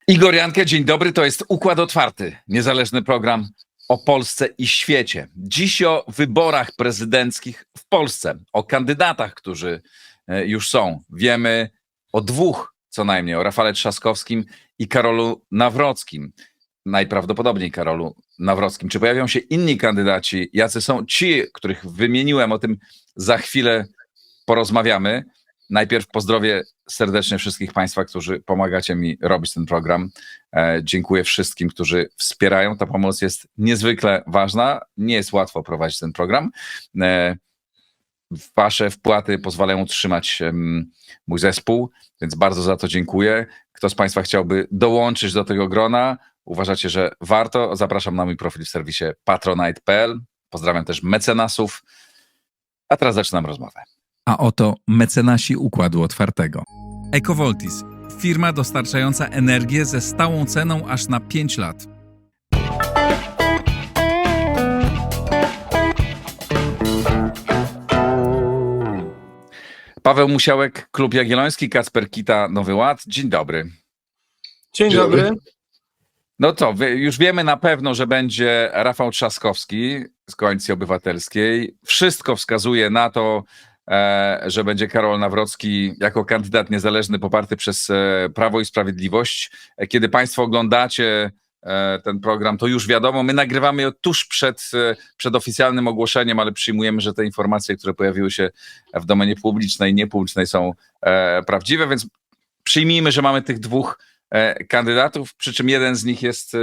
Igor Jankę, dzień dobry. To jest Układ Otwarty, niezależny program o Polsce i świecie. Dziś o wyborach prezydenckich w Polsce, o kandydatach, którzy już są. Wiemy o dwóch co najmniej, o Rafale Trzaskowskim i Karolu Nawrockim. Najprawdopodobniej Karolu Nawrockim. Czy pojawią się inni kandydaci? Jacy są ci, których wymieniłem? O tym za chwilę porozmawiamy. Najpierw pozdrowię serdecznie wszystkich Państwa, którzy pomagacie mi robić ten program. Dziękuję wszystkim, którzy wspierają. Ta pomoc jest niezwykle ważna. Nie jest łatwo prowadzić ten program. Wasze wpłaty pozwalają utrzymać mój zespół, więc bardzo za to dziękuję. Kto z Państwa chciałby dołączyć do tego grona, uważacie, że warto, zapraszam na mój profil w serwisie patronite.pl. Pozdrawiam też mecenasów. A teraz zaczynam rozmowę. A oto mecenasi Układu Otwartego. Ecovoltis, firma dostarczająca energię ze stałą ceną aż na 5 lat. Paweł Musiałek, Klub Jagielloński, Kacper Kita, Nowy Ład. Dzień dobry. Dzień dobry. No to już wiemy na pewno, że będzie Rafał Trzaskowski z Koalicji Obywatelskiej. Wszystko wskazuje na to, że będzie Karol Nawrocki jako kandydat niezależny poparty przez Prawo i Sprawiedliwość. Kiedy Państwo oglądacie ten program, to już wiadomo, my nagrywamy ją tuż przed oficjalnym ogłoszeniem, ale przyjmujemy, że te informacje, które pojawiły się w domenie publicznej i niepublicznej są prawdziwe, więc przyjmijmy, że mamy tych dwóch kandydatów, przy czym jeden z nich jest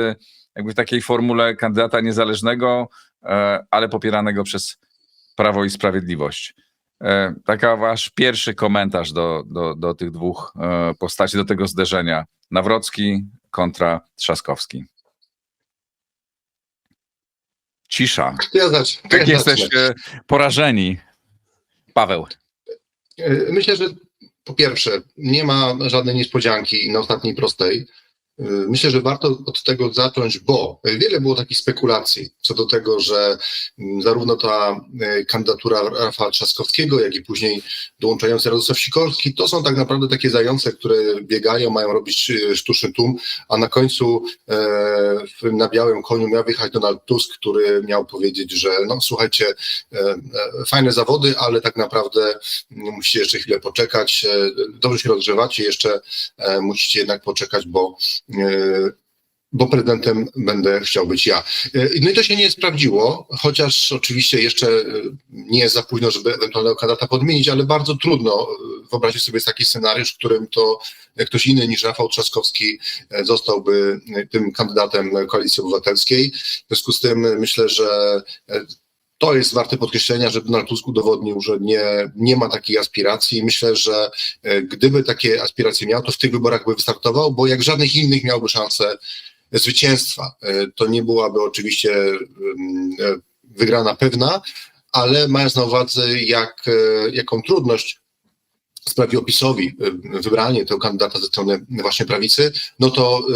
jakby w takiej formule kandydata niezależnego, ale popieranego przez Prawo i Sprawiedliwość. Taka wasz pierwszy komentarz do tych dwóch postaci, do tego zderzenia. Nawrocki kontra Trzaskowski. Cisza. Jak jesteś porażeni? Paweł. Myślę, że po pierwsze, nie ma żadnej niespodzianki na ostatniej prostej. Myślę, że warto od tego zacząć, bo wiele było takich spekulacji co do tego, że zarówno ta kandydatura Rafała Trzaskowskiego, jak i później dołączający Radosław Sikorski, to są tak naprawdę takie zające, które biegają, mają robić sztuczny tłum, a na końcu na białym koniu miał wjechać Donald Tusk, który miał powiedzieć, że no słuchajcie, fajne zawody, ale tak naprawdę musicie jeszcze chwilę poczekać, dobrze się rozgrzewacie, jeszcze musicie jednak poczekać, bo prezydentem będę chciał być ja. No i to się nie sprawdziło, chociaż oczywiście jeszcze nie jest za późno, żeby ewentualnego kandydata podmienić, ale bardzo trudno wyobrazić sobie taki scenariusz, w którym to ktoś inny niż Rafał Trzaskowski zostałby tym kandydatem Koalicji Obywatelskiej. W związku z tym myślę, że to jest warte podkreślenia, że Donald Tusk udowodnił, że nie ma takiej aspiracji. Myślę, że gdyby takie aspiracje miał, to w tych wyborach by wystartował, bo jak żadnych innych miałby szansę zwycięstwa. To nie byłaby oczywiście wygrana pewna, ale mając na uwadze, jaką trudność sprawiło PiS-owi wybranie tego kandydata ze strony właśnie prawicy, no to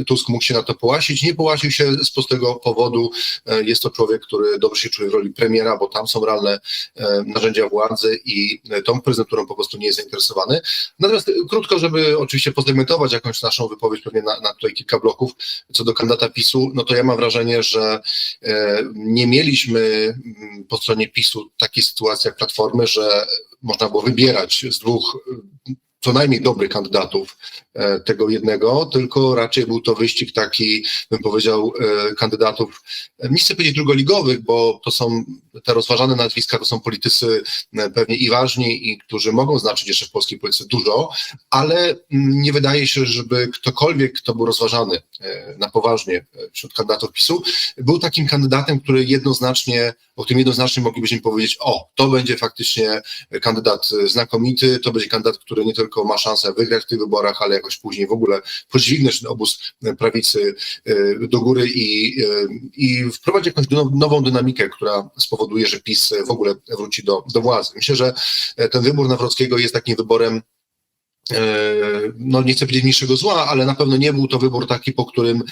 Tusk mógł się na to połasić. Nie połasił się z prostego powodu. Jest to człowiek, który dobrze się czuje w roli premiera, bo tam są realne narzędzia władzy i tą prezydenturą po prostu nie jest zainteresowany. Natomiast krótko, żeby oczywiście posegmentować jakąś naszą wypowiedź pewnie na tutaj kilka bloków co do kandydata PiS-u, no to ja mam wrażenie, że nie mieliśmy po stronie PiS-u takiej sytuacji jak Platformy, że można było wybierać z dwóch co najmniej dobrych kandydatów tego jednego, tylko raczej był to wyścig taki, bym powiedział, kandydatów, nie chcę powiedzieć drugoligowych, bo to są te rozważane nazwiska, to są politycy pewnie i ważni, i którzy mogą znaczyć jeszcze w polskiej polityce dużo, ale nie wydaje się, żeby ktokolwiek, kto był rozważany na poważnie wśród kandydatów PiS-u, był takim kandydatem, o którym jednoznacznie moglibyśmy powiedzieć, to będzie faktycznie kandydat znakomity, to będzie kandydat, który nie tylko ma szansę wygrać w tych wyborach, ale jakoś później w ogóle podźwignąć ten obóz prawicy do góry i wprowadzić jakąś nową dynamikę, która spowoduje, że PiS w ogóle wróci do władzy. Myślę, że ten wybór Nawrockiego jest takim wyborem no nie chcę powiedzieć niższego zła, ale na pewno nie był to wybór taki, po którym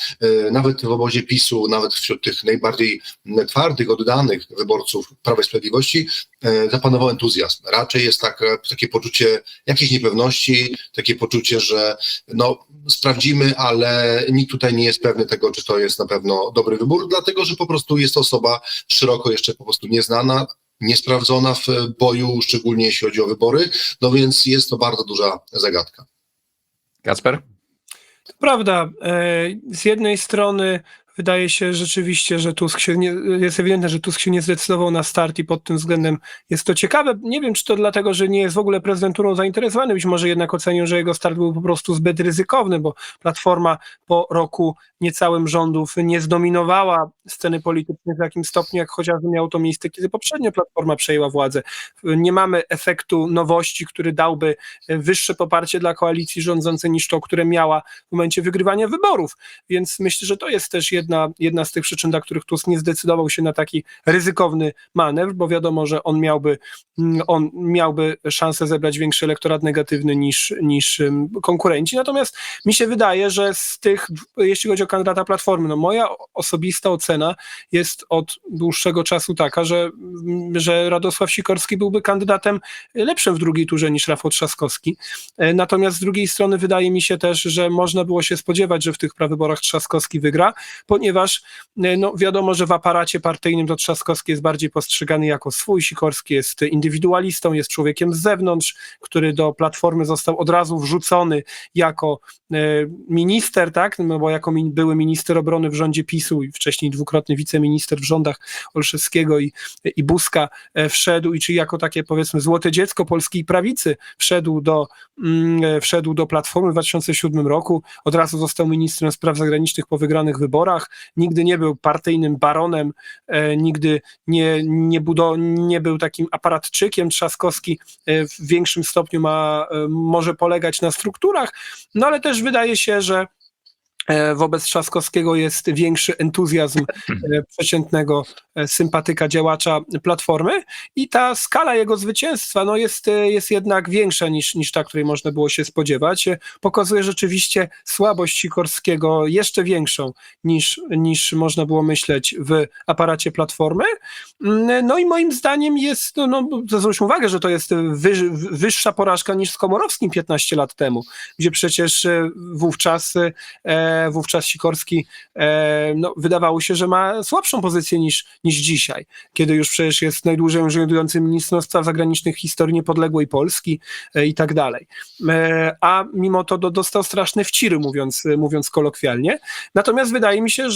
nawet w obozie PiS-u, nawet wśród tych najbardziej twardych, oddanych wyborców Prawa i Sprawiedliwości zapanował entuzjazm. Raczej jest takie poczucie jakiejś niepewności, takie poczucie, że no sprawdzimy, ale nikt tutaj nie jest pewny tego, czy to jest na pewno dobry wybór, dlatego, że po prostu jest to osoba szeroko jeszcze po prostu nieznana, niesprawdzona w boju, szczególnie jeśli chodzi o wybory, no więc jest to bardzo duża zagadka. Kacper? To prawda. Z jednej strony wydaje się rzeczywiście, że jest ewidentne, że Tusk się nie zdecydował na start i pod tym względem jest to ciekawe. Nie wiem, czy to dlatego, że nie jest w ogóle prezydenturą zainteresowany, być może jednak ocenił, że jego start był po prostu zbyt ryzykowny, bo Platforma po roku niecałym rządów nie zdominowała sceny politycznej w takim stopniu, jak chociażby miało to miejsce, kiedy poprzednio Platforma przejęła władzę. Nie mamy efektu nowości, który dałby wyższe poparcie dla koalicji rządzącej niż to, które miała w momencie wygrywania wyborów. Więc myślę, że to jest też jedna z tych przyczyn, dla których Tusk nie zdecydował się na taki ryzykowny manewr, bo wiadomo, że on miałby szansę zebrać większy elektorat negatywny niż konkurenci. Natomiast mi się wydaje, że z tych, jeśli chodzi o kandydata Platformy, no moja osobista ocena jest od dłuższego czasu taka, że Radosław Sikorski byłby kandydatem lepszym w drugiej turze niż Rafał Trzaskowski. Natomiast z drugiej strony wydaje mi się też, że można było się spodziewać, że w tych prawyborach Trzaskowski wygra, ponieważ no wiadomo, że w aparacie partyjnym to Trzaskowski jest bardziej postrzegany jako swój, Sikorski jest indywidualistą, jest człowiekiem z zewnątrz, który do Platformy został od razu wrzucony jako minister, tak, no bo jako były minister obrony w rządzie PiS-u i wcześniej dwukrotny wiceminister w rządach Olszewskiego i Buzka wszedł, i czy jako takie, powiedzmy, złote dziecko polskiej prawicy wszedł do Platformy w 2007 roku, od razu został ministrem spraw zagranicznych po wygranych wyborach, nigdy nie był partyjnym baronem, nigdy nie był takim aparatczykiem. Trzaskowski w większym stopniu może polegać na strukturach, no ale też wydaje się, że wobec Trzaskowskiego jest większy entuzjazm przeciętnego sympatyka, działacza Platformy i ta skala jego zwycięstwa no jest jednak większa niż ta, której można było się spodziewać. Pokazuje rzeczywiście słabość Sikorskiego jeszcze większą niż można było myśleć w aparacie Platformy. No i moim zdaniem jest, zwróćmy uwagę, że to jest wyższa porażka niż z Komorowskim 15 lat temu, gdzie przecież wówczas Sikorski wydawało się, że ma słabszą pozycję niż dzisiaj, kiedy już przecież jest najdłużej urzędującym ministrem spraw zagranicznych w historii niepodległej Polski i tak dalej. A mimo to dostał straszne wciry, mówiąc kolokwialnie. Natomiast wydaje mi się,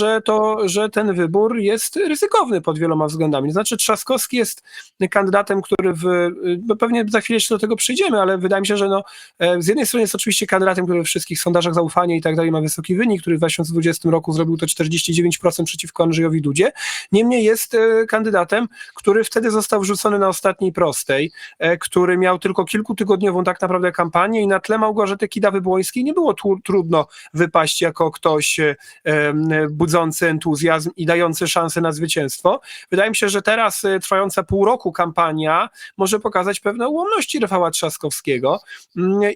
że ten wybór jest ryzykowny pod wieloma względami. Znaczy Trzaskowski jest kandydatem, który pewnie za chwilę jeszcze do tego przyjdziemy, ale wydaje mi się, że z jednej strony jest oczywiście kandydatem, który we wszystkich sondażach zaufania i tak dalej ma wysoki wynik, który w 2020 roku zrobił to 49% przeciwko Andrzejowi Dudzie. Niemniej jest kandydatem, który wtedy został wrzucony na ostatniej prostej, który miał tylko kilkutygodniową tak naprawdę kampanię i na tle Małgorzaty Kidawy-Błońskiej nie było trudno wypaść jako ktoś budzący entuzjazm i dający szansę na zwycięstwo. Wydaje mi się, że teraz trwająca pół roku kampania może pokazać pewne ułomności Rafała Trzaskowskiego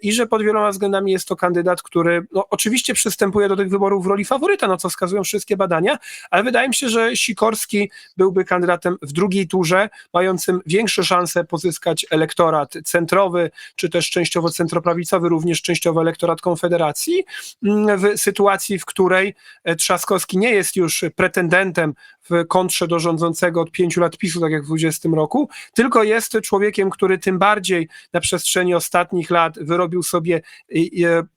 i że pod wieloma względami jest to kandydat, który oczywiście przystępuje do tych wyborów w roli faworyta, co wskazują wszystkie badania, ale wydaje mi się, że Sikorski byłby kandydatem w drugiej turze, mającym większe szanse pozyskać elektorat centrowy, czy też częściowo centroprawicowy, również częściowo elektorat Konfederacji, w sytuacji, w której Trzaskowski nie jest już pretendentem w kontrze do rządzącego od 5 lat PiS-u, tak jak w 2020 roku, tylko jest człowiekiem, który tym bardziej na przestrzeni ostatnich lat wyrobił sobie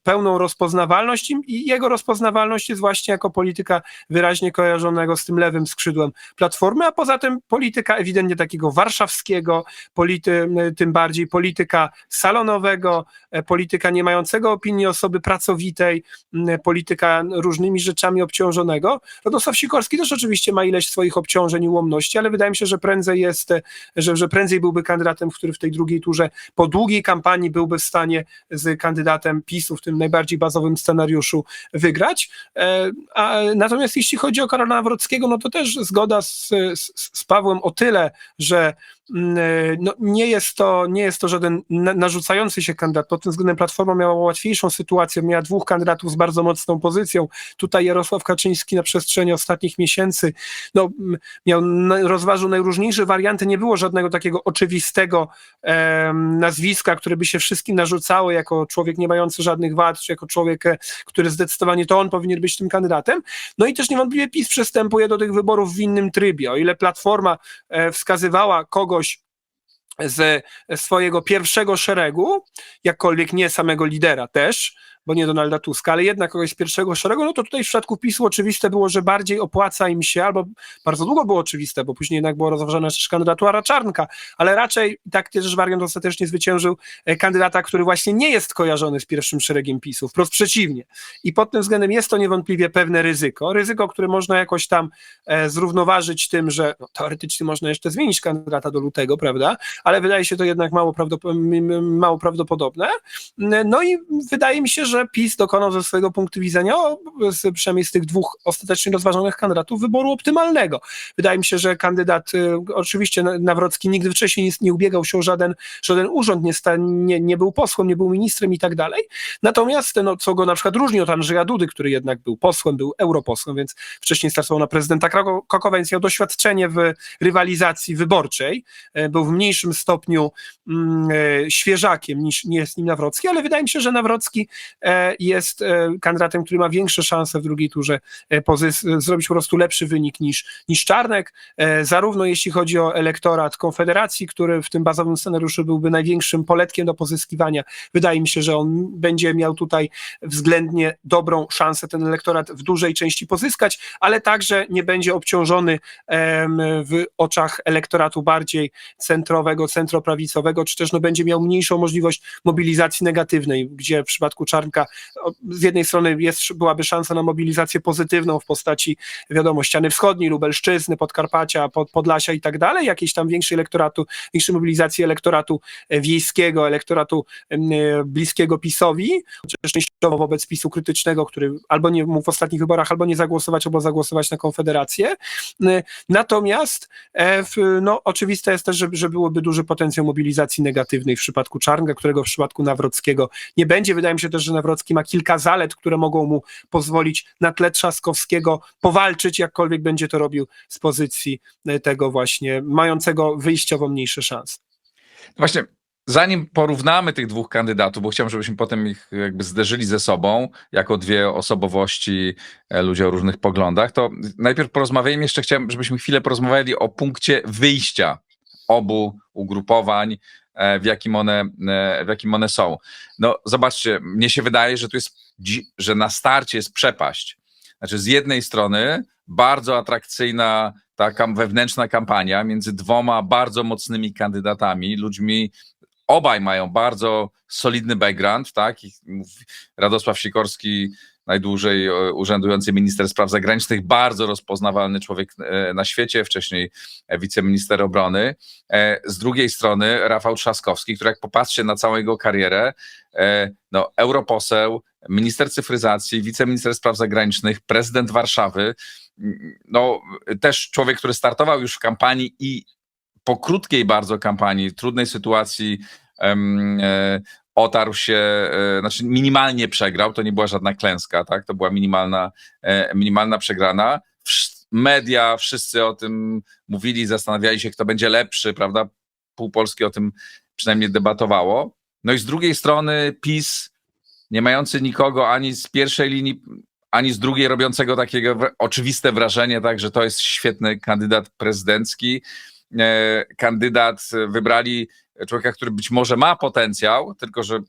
pełną rozpoznawalność i jego rozpoznawalność jest właśnie jako polityka wyraźnie kojarzonego z tym lewym skrzydłem Platformy, a poza tym polityka ewidentnie takiego warszawskiego, tym bardziej polityka salonowego, polityka nie mającego opinii osoby pracowitej, polityka różnymi rzeczami obciążonego. Radosław Sikorski też oczywiście ma ileś swoich obciążeń i ułomności, ale wydaje mi się, że prędzej byłby kandydatem, który w tej drugiej turze po długiej kampanii byłby w stanie z kandydatem PiS-u w tym najbardziej bazowym scenariuszu wygrać. Natomiast jeśli chodzi o Karola Nawrockiego, to też zgoda z Pawłem o tyle, że no, nie jest to żaden narzucający się kandydat. Pod tym względem Platforma miała łatwiejszą sytuację, miała dwóch kandydatów z bardzo mocną pozycją. Tutaj Jarosław Kaczyński na przestrzeni ostatnich miesięcy rozważył najróżniejsze warianty, nie było żadnego takiego oczywistego nazwiska, które by się wszystkim narzucało jako człowiek nie mający żadnych wad, czy jako człowiek, który zdecydowanie to on powinien być tym kandydatem. No i też niewątpliwie PiS przystępuje do tych wyborów w innym trybie. O ile Platforma wskazywała kogoś ze swojego pierwszego szeregu, jakkolwiek nie samego lidera też, bo nie Donalda Tuska, ale jednak kogoś z pierwszego szeregu, no to tutaj w przypadku PiS-u oczywiste było, że bardziej opłaca im się, albo bardzo długo było oczywiste, bo później jednak była rozważana też kandydatura Czarnka, ale raczej tak też wariant ostatecznie zwyciężył kandydata, który właśnie nie jest kojarzony z pierwszym szeregiem PiS-u, wprost przeciwnie. I pod tym względem jest to niewątpliwie pewne ryzyko, które można jakoś tam zrównoważyć tym, że teoretycznie można jeszcze zmienić kandydata do lutego, prawda, ale wydaje się to jednak mało prawdopodobne. No i wydaje mi się, że PiS dokonał ze swojego punktu widzenia, przynajmniej z tych dwóch ostatecznie rozważonych kandydatów, wyboru optymalnego. Wydaje mi się, że kandydat, oczywiście Nawrocki nigdy wcześniej nie ubiegał się o żaden urząd, nie był posłem, nie był ministrem i tak dalej. Natomiast, co go na przykład różni od Andrzeja Dudy, który jednak był posłem, był europosłem, więc wcześniej startował na prezydenta Krakowa, więc miał doświadczenie w rywalizacji wyborczej. Był w mniejszym stopniu świeżakiem niż jest nim Nawrocki, ale wydaje mi się, że Nawrocki jest kandydatem, który ma większe szanse w drugiej turze zrobić po prostu lepszy wynik niż Czarnek, zarówno jeśli chodzi o elektorat Konfederacji, który w tym bazowym scenariuszu byłby największym poletkiem do pozyskiwania. Wydaje mi się, że on będzie miał tutaj względnie dobrą szansę ten elektorat w dużej części pozyskać, ale także nie będzie obciążony w oczach elektoratu bardziej centrowego, centroprawicowego, czy też będzie miał mniejszą możliwość mobilizacji negatywnej, gdzie w przypadku Czarnka z jednej strony byłaby szansa na mobilizację pozytywną w postaci, wiadomo, ściany wschodniej, Lubelszczyzny, Podkarpacia, Podlasia i tak dalej, jakiejś tam większej mobilizacji elektoratu wiejskiego, elektoratu bliskiego PiS-owi, chociaż częściowo wobec PiS-u krytycznego, który albo nie mógł w ostatnich wyborach, albo nie zagłosować, albo zagłosować na Konfederację. Natomiast oczywiste jest też, że byłoby duży potencjał mobilizacji negatywnej w przypadku Czarnka, którego w przypadku Nawrockiego nie będzie. Wydaje mi się też, że Nawrocki ma kilka zalet, które mogą mu pozwolić na tle Trzaskowskiego powalczyć, jakkolwiek będzie to robił z pozycji tego właśnie mającego wyjściowo mniejsze szanse. Właśnie, zanim porównamy tych dwóch kandydatów, bo chciałem, żebyśmy potem ich jakby zderzyli ze sobą jako dwie osobowości, ludzie o różnych poglądach, to najpierw porozmawiajmy, jeszcze chciałem, żebyśmy chwilę porozmawiali o punkcie wyjścia obu ugrupowań, w jakim one są. No zobaczcie, mnie się wydaje, że tu jest, że na starcie jest przepaść. Znaczy z jednej strony bardzo atrakcyjna taka wewnętrzna kampania między dwoma bardzo mocnymi kandydatami, ludźmi, obaj mają bardzo solidny background, tak? Radosław Sikorski, najdłużej urzędujący minister spraw zagranicznych, bardzo rozpoznawalny człowiek na świecie, wcześniej wiceminister obrony. Z drugiej strony Rafał Trzaskowski, który jak popatrzy na całą jego karierę, europoseł, minister cyfryzacji, wiceminister spraw zagranicznych, prezydent Warszawy, też człowiek, który startował już w kampanii i po krótkiej bardzo kampanii, trudnej sytuacji otarł się, znaczy minimalnie przegrał, to nie była żadna klęska, tak? To była minimalna przegrana. Media, wszyscy o tym mówili, zastanawiali się, kto będzie lepszy, prawda? Pół Polski o tym przynajmniej debatowało. No i z drugiej strony PiS, nie mający nikogo ani z pierwszej linii, ani z drugiej, robiącego takiego oczywiste wrażenie, tak, że to jest świetny kandydat prezydencki. Wybrali człowieka, który być może ma potencjał, tylko że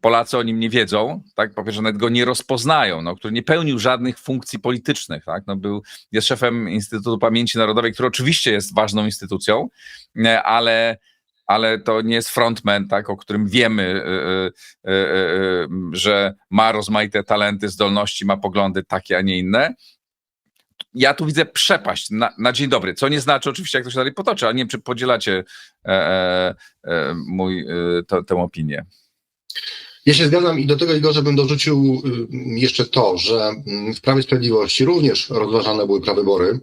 Polacy o nim nie wiedzą, tak? Po pierwsze, nawet go nie rozpoznają, który nie pełnił żadnych funkcji politycznych, tak? Jest szefem Instytutu Pamięci Narodowej, który oczywiście jest ważną instytucją, ale to nie jest frontman, tak? O którym wiemy, że ma rozmaite talenty, zdolności, ma poglądy takie, a nie inne. Ja tu widzę przepaść na dzień dobry, co nie znaczy oczywiście, jak to się dalej potoczy, ale nie wiem, czy podzielacie tę opinię. Ja się zgadzam i do tego, Igorze, bym dorzucił jeszcze to, że w Prawie i Sprawiedliwości również rozważane były prawybory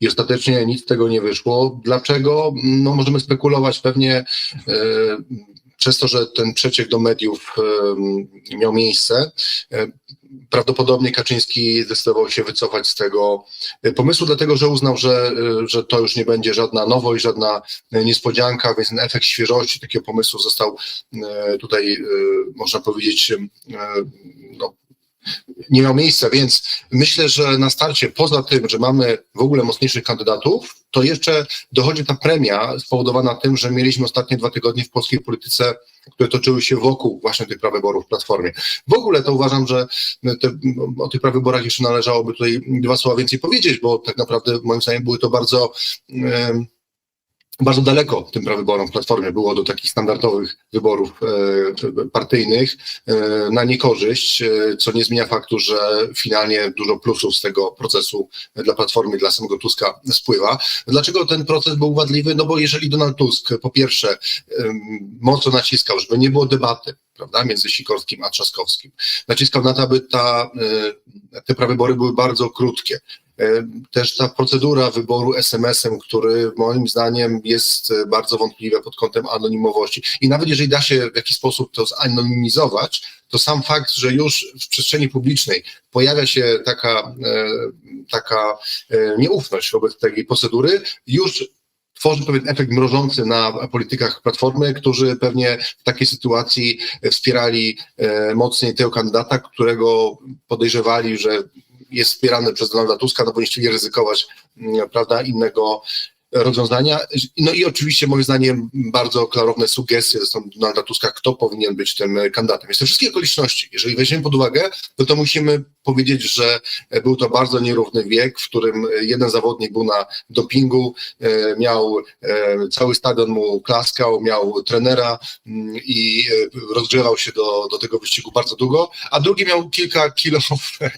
i ostatecznie nic z tego nie wyszło. Dlaczego? No możemy spekulować pewnie przez to, że ten przeciek do mediów miał miejsce. Prawdopodobnie Kaczyński zdecydował się wycofać z tego pomysłu, dlatego że uznał, że to już nie będzie żadna nowość, żadna niespodzianka, więc ten efekt świeżości takiego pomysłu został tutaj, można powiedzieć, no, nie miał miejsca, więc myślę, że na starcie, poza tym, że mamy w ogóle mocniejszych kandydatów, to jeszcze dochodzi ta premia spowodowana tym, że mieliśmy ostatnie 2 tygodnie w polskiej polityce, które toczyły się wokół właśnie tych prawyborów w Platformie. W ogóle to uważam, że o tych prawyborach jeszcze należałoby tutaj 2 słowa więcej powiedzieć, bo tak naprawdę moim zdaniem były to bardzo daleko tym prawyborom w Platformie było do takich standardowych wyborów partyjnych na niekorzyść, co nie zmienia faktu, że finalnie dużo plusów z tego procesu dla Platformy, dla samego Tuska spływa. Dlaczego ten proces był wadliwy? No bo jeżeli Donald Tusk po pierwsze mocno naciskał, żeby nie było debaty, prawda, między Sikorskim a Trzaskowskim, naciskał na to, aby te prawybory były bardzo krótkie. Też ta procedura wyboru SMS-em, który moim zdaniem jest bardzo wątpliwy pod kątem anonimowości. I nawet jeżeli da się w jakiś sposób to zanonimizować, to sam fakt, że już w przestrzeni publicznej pojawia się taka nieufność wobec tej procedury, już tworzy pewien efekt mrożący na politykach Platformy, którzy pewnie w takiej sytuacji wspierali mocniej tego kandydata, którego podejrzewali, że jest wspierany przez Donalda Tuska, no bo nie chcieli ryzykować, prawda, innego rozwiązania. No i oczywiście moim zdaniem bardzo klarowne sugestie ze strony Donalda Tuska, kto powinien być tym kandydatem. Więc te wszystkie okoliczności, jeżeli weźmiemy pod uwagę, to musimy powiedzieć, że był to bardzo nierówny wiek, w którym jeden zawodnik był na dopingu, miał cały stadion mu klaskał, miał trenera i rozgrzewał się do tego wyścigu bardzo długo, a drugi miał kilka kilo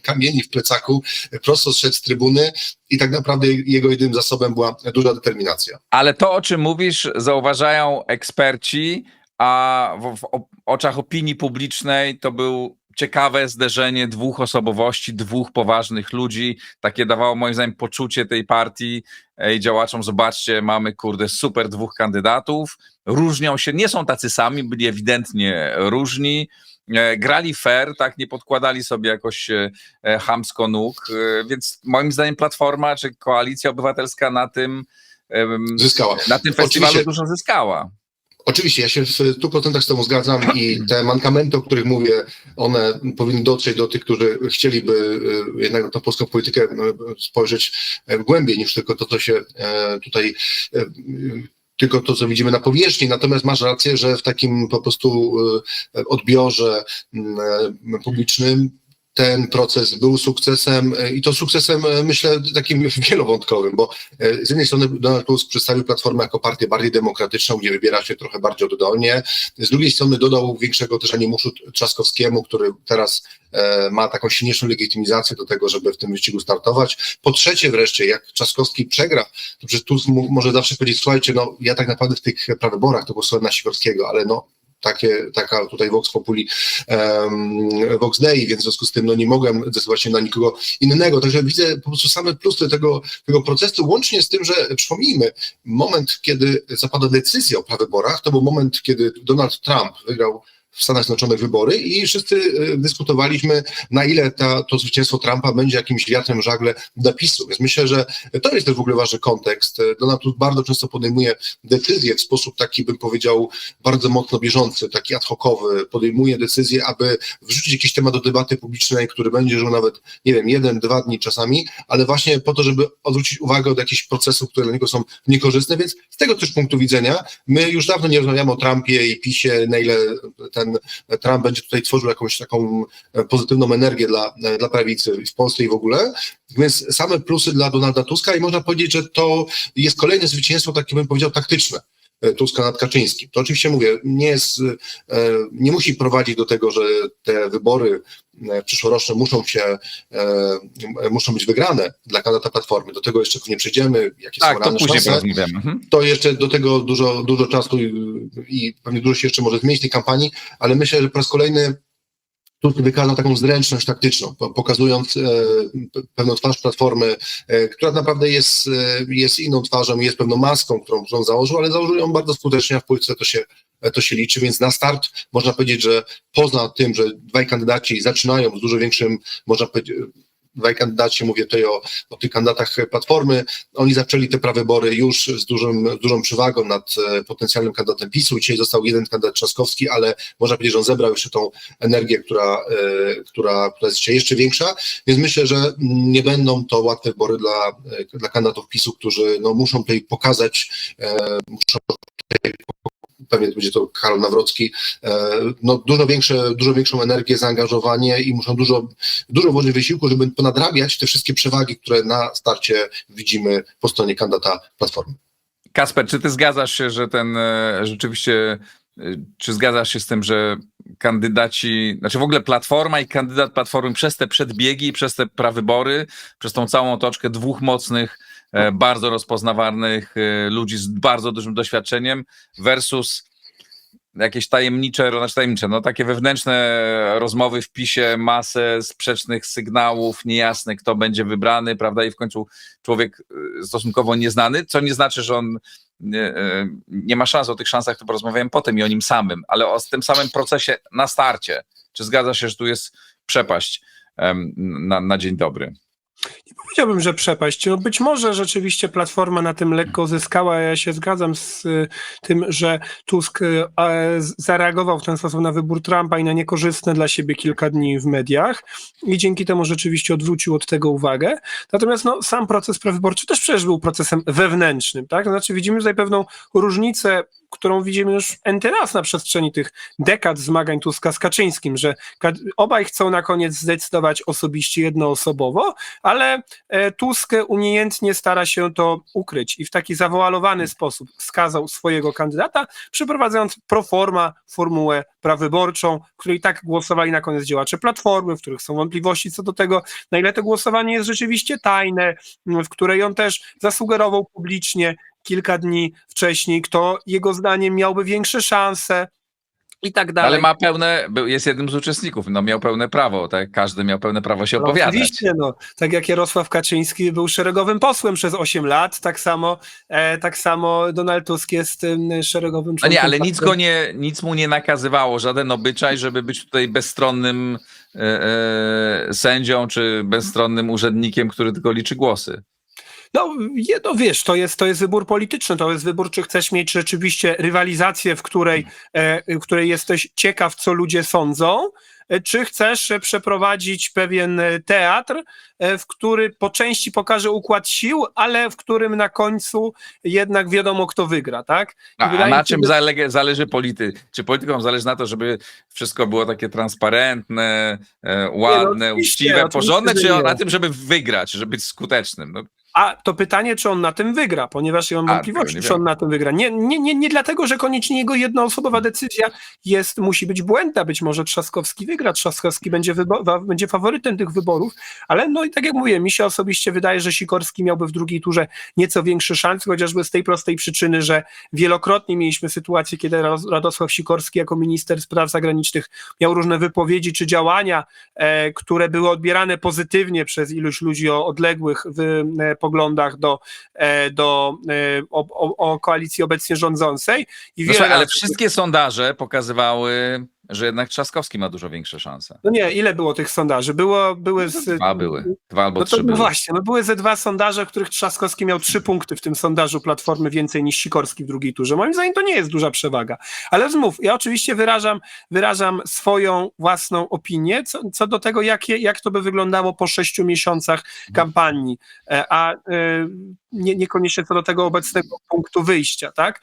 kamieni w plecaku, prosto zszedł z trybuny i tak naprawdę jego jedynym zasobem była duża determinacja. Ale to, o czym mówisz, zauważają eksperci, a w oczach opinii publicznej to był ciekawe zderzenie 2 osobowości, 2 poważnych ludzi. Takie dawało moim zdaniem poczucie tej partii i działaczom, zobaczcie, mamy super 2 kandydatów, różnią się, nie są tacy sami, byli ewidentnie różni, grali fair, tak, nie podkładali sobie jakoś chamsko nóg, więc moim zdaniem Platforma czy Koalicja Obywatelska na tym zyskała. Na tym festiwalu dużo zyskała. Oczywiście, ja się w 100% z tobą zgadzam i te mankamenty, o których mówię, one powinny dotrzeć do tych, którzy chcieliby jednak na tą polską politykę spojrzeć głębiej niż tylko to, co się tutaj tylko to, co widzimy na powierzchni. Natomiast masz rację, że w takim po prostu odbiorze publicznym ten proces był sukcesem i to sukcesem, myślę, takim wielowątkowym, bo z jednej strony Donald Tusk przedstawił Platformę jako partię bardziej demokratyczną, gdzie wybiera się trochę bardziej oddolnie. Z drugiej strony dodał większego też animuszu Trzaskowskiemu, który teraz ma taką silniejszą legitymizację do tego, żeby w tym wyścigu startować. Po trzecie wreszcie, jak Trzaskowski przegra, to przecież Tusk może zawsze powiedzieć, słuchajcie, no ja tak naprawdę w tych prawyborach to głosowałem na Sikorskiego, ale no taka tutaj Vox Populi, Vox Dei, więc w związku z tym no, nie mogłem zdecydować się na nikogo innego. Także widzę po prostu same plusy tego procesu, łącznie z tym, że przypomnijmy, moment, kiedy zapadła decyzja o prawyborach, to był moment, kiedy Donald Trump wygrał w Stanach Zjednoczonych wybory i wszyscy dyskutowaliśmy, na ile to zwycięstwo Trumpa będzie jakimś wiatrem żagle dla PiS-u. Więc myślę, że to jest też w ogóle ważny kontekst. Donald Tusk bardzo często podejmuje decyzje w sposób taki, bym powiedział, bardzo mocno bieżący, taki ad hocowy. Podejmuje decyzje, aby wrzucić jakiś temat do debaty publicznej, który będzie żył nawet, nie wiem, 1-2 dni czasami, ale właśnie po to, żeby odwrócić uwagę od jakichś procesów, które dla niego są niekorzystne. Więc z tego też punktu widzenia my już dawno nie rozmawiamy o Trumpie i PiS-ie, na ile ten Trump będzie tutaj tworzył jakąś taką pozytywną energię dla prawicy w Polsce i w ogóle. Więc same plusy dla Donalda Tuska i można powiedzieć, że to jest kolejne zwycięstwo, takie bym powiedział, taktyczne Tuska nad Kaczyńskim. To oczywiście mówię, nie musi prowadzić do tego, że te wybory przyszłoroczne muszą być wygrane dla kandydata Platformy. Do tego jeszcze nie przejdziemy. Jakie tak, są realne to później szanse. porozmawiamy. To jeszcze do tego dużo czasu i pewnie dużo się jeszcze może zmienić w tej kampanii, ale myślę, że po raz kolejny Tusk wykazał taką zręczność taktyczną, pokazując pewną twarz Platformy, która naprawdę jest inną twarzą, jest pewną maską, którą założył, ale założył ją bardzo skutecznie, a w Polsce to się liczy, więc na start można powiedzieć, że poza tym, że dwaj kandydaci zaczynają z dużo większym, można powiedzieć, dwaj kandydaci, mówię tutaj o tych kandydatach Platformy, oni zaczęli te prawybory już z dużą przewagą nad potencjalnym kandydatem PiS-u. Dzisiaj został jeden kandydat Trzaskowski, ale można powiedzieć, że on zebrał jeszcze tą energię, która jest dzisiaj jeszcze większa, więc myślę, że nie będą to łatwe wybory dla kandydatów PiS-u, którzy muszą tutaj pokazać, pewnie będzie to Karol Nawrocki, dużo większą energię, zaangażowanie i muszą dużo włożyć wysiłku, żeby ponadrabiać te wszystkie przewagi, które na starcie widzimy po stronie kandydata Platformy. Kasper, czy ty zgadzasz się, że rzeczywiście, czy zgadzasz się z tym, że kandydaci, znaczy w ogóle Platforma i kandydat Platformy przez te przedbiegi i przez te prawybory, przez tą całą otoczkę dwóch mocnych, bardzo rozpoznawalnych ludzi z bardzo dużym doświadczeniem versus jakieś tajemnicze, takie wewnętrzne rozmowy w PiS-ie, masę sprzecznych sygnałów, niejasne, kto będzie wybrany, prawda, i w końcu człowiek stosunkowo nieznany, co nie znaczy, że on nie ma szans. O tych szansach to porozmawiałem potem i o nim samym, ale o tym samym procesie na starcie. Czy zgadza się, że tu jest przepaść na dzień dobry? Nie powiedziałbym, że przepaść. Być może rzeczywiście Platforma na tym lekko zyskała. Ja się zgadzam z tym, że Tusk zareagował w ten sposób na wybór Trumpa i na niekorzystne dla siebie kilka dni w mediach i dzięki temu rzeczywiście odwrócił od tego uwagę. Natomiast sam proces prawyborczy też przecież był procesem wewnętrznym, tak? To znaczy widzimy tutaj pewną różnicę, którą widzimy już n-ty raz na przestrzeni tych dekad zmagań Tuska z Kaczyńskim, że obaj chcą na koniec zdecydować osobiście, jednoosobowo, ale Tusk umiejętnie stara się to ukryć i w taki zawoalowany sposób wskazał swojego kandydata, przeprowadzając pro forma formułę prawyborczą, w której tak głosowali na koniec działacze Platformy, w których są wątpliwości co do tego, na ile to głosowanie jest rzeczywiście tajne, w której on też zasugerował publicznie kilka dni wcześniej, kto jego zdaniem miałby większe szanse i tak dalej. Ale jest jednym z uczestników, miał pełne prawo, tak? Każdy miał pełne prawo się opowiadać. Oczywiście, tak jak Jarosław Kaczyński był szeregowym posłem przez 8 lat, tak samo Donald Tusk jest szeregowym członkiem. Nie, ale nic mu nie nakazywało, żaden obyczaj, żeby być tutaj bezstronnym sędzią, czy bezstronnym urzędnikiem, który tylko liczy głosy. Wiesz, to jest wybór polityczny, to jest wybór, czy chcesz mieć rzeczywiście rywalizację, w której jesteś ciekaw, co ludzie sądzą, czy chcesz przeprowadzić pewien teatr, w który po części pokaże układ sił, ale w którym na końcu jednak wiadomo, kto wygra, tak? A na czym zależy Czy politykom zależy na to, żeby wszystko było takie transparentne, ładne, uczciwe, porządne, czy na tym, żeby wygrać, żeby być skutecznym? A to pytanie, czy on na tym wygra, ponieważ ja mam wątpliwości, czy on na tym wygra. Nie dlatego, że koniecznie jego jednoosobowa decyzja musi być błędna. Być może Trzaskowski wygra, Trzaskowski będzie faworytem tych wyborów, ale i tak jak mówię, mi się osobiście wydaje, że Sikorski miałby w drugiej turze nieco większe szanse, chociażby z tej prostej przyczyny, że wielokrotnie mieliśmy sytuację, kiedy Radosław Sikorski jako minister spraw zagranicznych miał różne wypowiedzi czy działania, które były odbierane pozytywnie przez iluś ludzi o odległych poglądach o koalicji obecnie rządzącej. Ale wszystkie sondaże pokazywały, że jednak Trzaskowski ma dużo większe szanse. Ile było tych sondaży? Dwa albo trzy były. Właśnie, były ze 2 sondaże, w których Trzaskowski miał 3 punkty w tym sondażu Platformy więcej niż Sikorski w drugiej turze. Moim zdaniem to nie jest duża przewaga. Ale znów, ja oczywiście wyrażam swoją własną opinię co do tego, jak to by wyglądało po 6 miesiącach kampanii, a niekoniecznie co do tego obecnego punktu wyjścia, tak?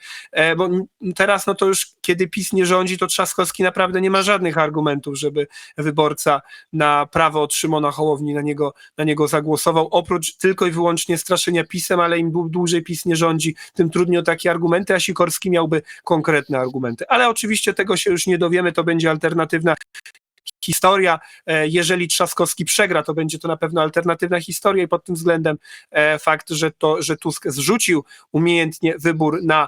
Bo teraz, to już kiedy PiS nie rządzi, to Trzaskowski naprawdę nie ma żadnych argumentów, żeby wyborca na prawo od Szymona Hołowni na niego zagłosował, oprócz tylko i wyłącznie straszenia PiS-em, ale im dłużej PiS nie rządzi, tym trudniej o takie argumenty, a Sikorski miałby konkretne argumenty. Ale oczywiście tego się już nie dowiemy, to będzie alternatywna historia. Jeżeli Trzaskowski przegra, to będzie to na pewno alternatywna historia i pod tym względem fakt, że Tusk zrzucił umiejętnie wybór na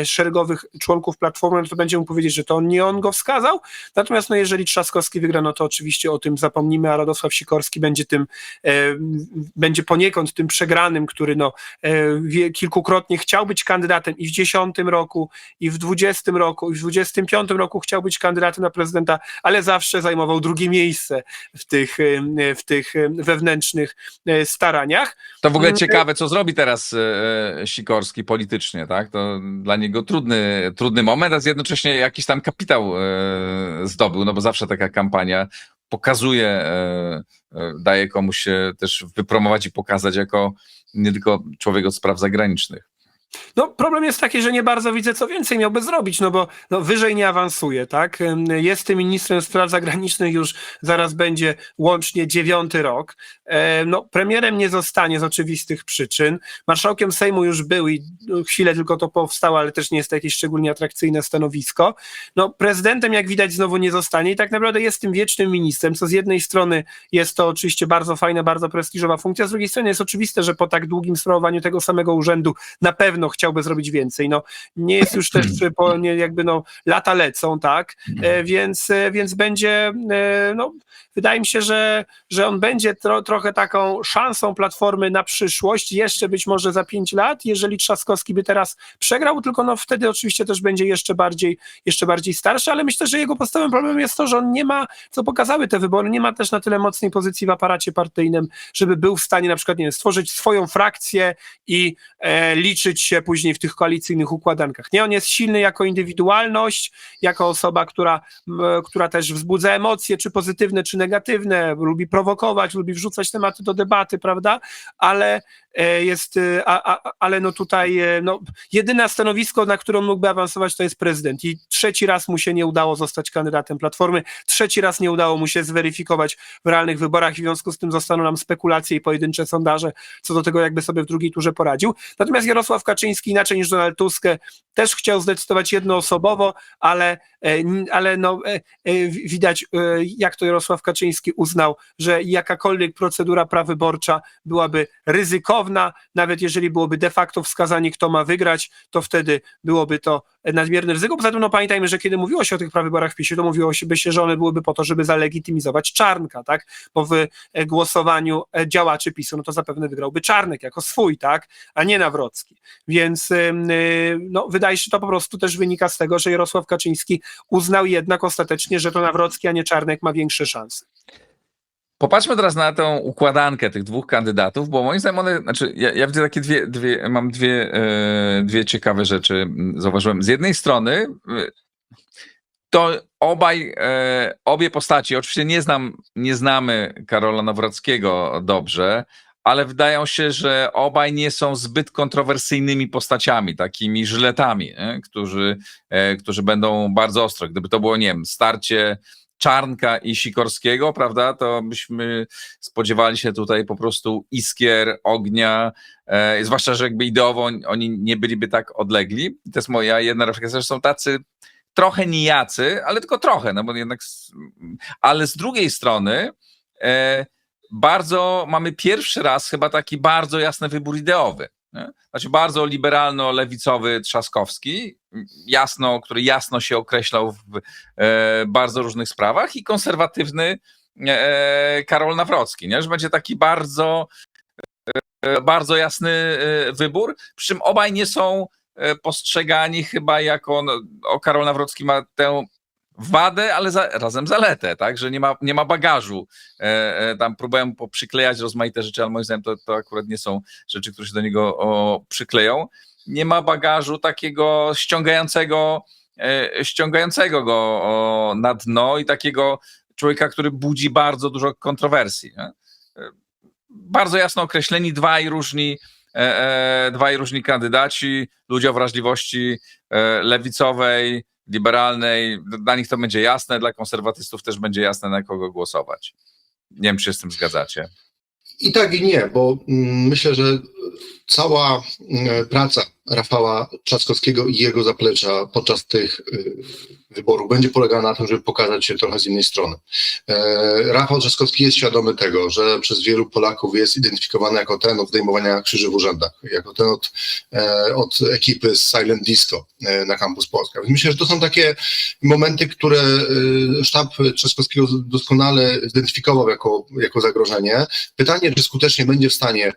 szeregowych członków Platformy, to będzie mógł powiedzieć, że to nie on go wskazał. Natomiast jeżeli Trzaskowski wygra, no to oczywiście o tym zapomnimy, a Radosław Sikorski będzie poniekąd tym przegranym, który kilkukrotnie chciał być kandydatem i w 2010 roku, i w 2020 roku, i w 2025 roku chciał być kandydatem na prezydenta, ale zawsze zajmował drugie miejsce w tych wewnętrznych staraniach. To w ogóle ciekawe, co zrobi teraz Sikorski politycznie, tak? To dla niego trudny moment, a jednocześnie jakiś tam kapitał zdobył, no bo zawsze taka kampania pokazuje, daje komuś się też wypromować i pokazać jako nie tylko człowiek od spraw zagranicznych. No, problem jest taki, że nie bardzo widzę, co więcej miałby zrobić, no bo wyżej nie awansuje, tak? Jest tym ministrem spraw zagranicznych, już zaraz będzie łącznie 9. rok. Premierem nie zostanie z oczywistych przyczyn. Marszałkiem Sejmu już był i chwilę tylko to powstało, ale też nie jest to jakieś szczególnie atrakcyjne stanowisko. Prezydentem, jak widać, znowu nie zostanie i tak naprawdę jest tym wiecznym ministrem, co z jednej strony jest to oczywiście bardzo fajna, bardzo prestiżowa funkcja, z drugiej strony jest oczywiste, że po tak długim sprawowaniu tego samego urzędu na pewno chciałby zrobić więcej. Nie jest już też lata lecą, tak? Więc będzie, wydaje mi się, że on będzie trochę taką szansą Platformy na przyszłość, jeszcze być może za 5 lat, jeżeli Trzaskowski by teraz przegrał, tylko wtedy oczywiście też będzie jeszcze bardziej starszy, ale myślę, że jego podstawowym problemem jest to, że on nie ma, co pokazały te wybory, nie ma też na tyle mocnej pozycji w aparacie partyjnym, żeby był w stanie na przykład, stworzyć swoją frakcję i liczyć się później w tych koalicyjnych układankach. Nie, on jest silny jako indywidualność, jako osoba, która też wzbudza emocje, czy pozytywne, czy negatywne, lubi prowokować, lubi wrzucać tematy do debaty, prawda? Ale tutaj jedyne stanowisko, na które on mógłby awansować, to jest prezydent i 3. raz mu się nie udało zostać kandydatem Platformy, 3. raz nie udało mu się zweryfikować w realnych wyborach, w związku z tym zostaną nam spekulacje i pojedyncze sondaże co do tego, jakby sobie w drugiej turze poradził. Natomiast Jarosław Kaczyński, inaczej niż Donald Tusk, też chciał zdecydować jednoosobowo, ale widać, jak to Jarosław Kaczyński uznał, że jakakolwiek procedura prawyborcza byłaby ryzykowna, nawet jeżeli byłoby de facto wskazanie, kto ma wygrać, to wtedy byłoby to nadmierne ryzyko. Poza tym pamiętajmy, że kiedy mówiło się o tych prawyborach w PiS-ie, to mówiło się, że one byłyby po to, żeby zalegitymizować Czarnka, tak? Bo w głosowaniu działaczy PiS-u, to zapewne wygrałby Czarnek jako swój, tak? A nie Nawrocki. Więc wydaje się, że to po prostu też wynika z tego, że Jarosław Kaczyński uznał jednak ostatecznie, że to Nawrocki, a nie Czarnek ma większe szanse. Popatrzmy teraz na tą układankę tych dwóch kandydatów, bo moim zdaniem ja widzę takie mam dwie ciekawe rzeczy, zauważyłem. Z jednej strony to obie postaci, oczywiście nie znamy Karola Nawrockiego dobrze, ale wydają się, że obaj nie są zbyt kontrowersyjnymi postaciami, takimi żyletami, którzy będą bardzo ostro. Gdyby to było, nie wiem, starcie Czarnka i Sikorskiego, prawda, to byśmy spodziewali się tutaj po prostu iskier, ognia, zwłaszcza, że jakby ideowo oni nie byliby tak odlegli. I to jest moja jedna refleksja, że są tacy trochę nijacy, ale tylko trochę, no bo jednak, ale z drugiej strony bardzo mamy pierwszy raz chyba taki bardzo jasny wybór ideowy. Nie? Znaczy bardzo liberalno-lewicowy Trzaskowski, który jasno się określał w bardzo różnych sprawach, i konserwatywny Karol Nawrocki, nie? Że będzie taki bardzo jasny wybór, przy czym obaj nie są postrzegani chyba jako, Karol Nawrocki ma tę wadę, ale razem zaletę, tak, że nie ma bagażu. Tam próbowałem poprzyklejać rozmaite rzeczy, ale moim zdaniem to akurat nie są rzeczy, które się do niego przykleją. Nie ma bagażu takiego ściągającego go na dno i takiego człowieka, który budzi bardzo dużo kontrowersji. Nie? Bardzo jasno określeni dwaj różni kandydaci, ludzie o wrażliwości lewicowej, liberalnej, dla nich to będzie jasne, dla konserwatystów też będzie jasne, na kogo głosować. Nie wiem, czy się z tym zgadzacie. I tak, i nie, bo myślę, że cała praca Rafała Trzaskowskiego i jego zaplecza podczas tych wyborów będzie polegała na tym, żeby pokazać się trochę z innej strony. Rafał Trzaskowski jest świadomy tego, że przez wielu Polaków jest identyfikowany jako ten od zdejmowania krzyży w urzędach, jako ten od ekipy z Silent Disco na Campus Polska. Więc myślę, że to są takie momenty, które sztab Trzaskowskiego doskonale zidentyfikował jako zagrożenie. Pytanie, czy skutecznie będzie w stanie